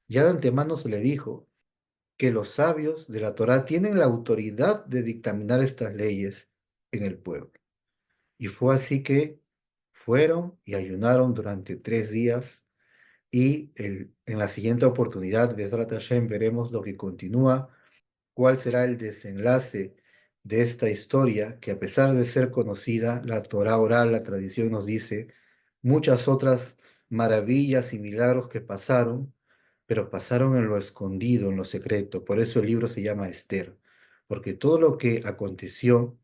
Ya de antemano se le dijo que los sabios de la Torá tienen la autoridad de dictaminar estas leyes en el pueblo. Y fue así que fueron y ayunaron durante 3 días y en la siguiente oportunidad, Besrat Hashem, veremos lo que continúa, cuál será el desenlace de esta historia, que a pesar de ser conocida, la Torah oral, la tradición nos dice muchas otras maravillas y milagros que pasaron, pero pasaron en lo escondido, en lo secreto. Por eso el libro se llama Esther, porque todo lo que aconteció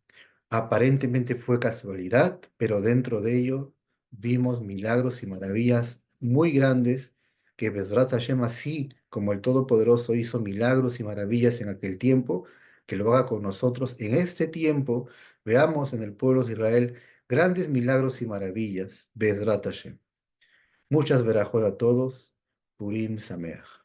aparentemente fue casualidad, pero dentro de ello vimos milagros y maravillas muy grandes que Besrat Hashem, así como el Todopoderoso hizo milagros y maravillas en aquel tiempo, que lo haga con nosotros en este tiempo. Veamos en el pueblo de Israel grandes milagros y maravillas. Besrat Hashem. Muchas verajot a todos. Purim Sameach.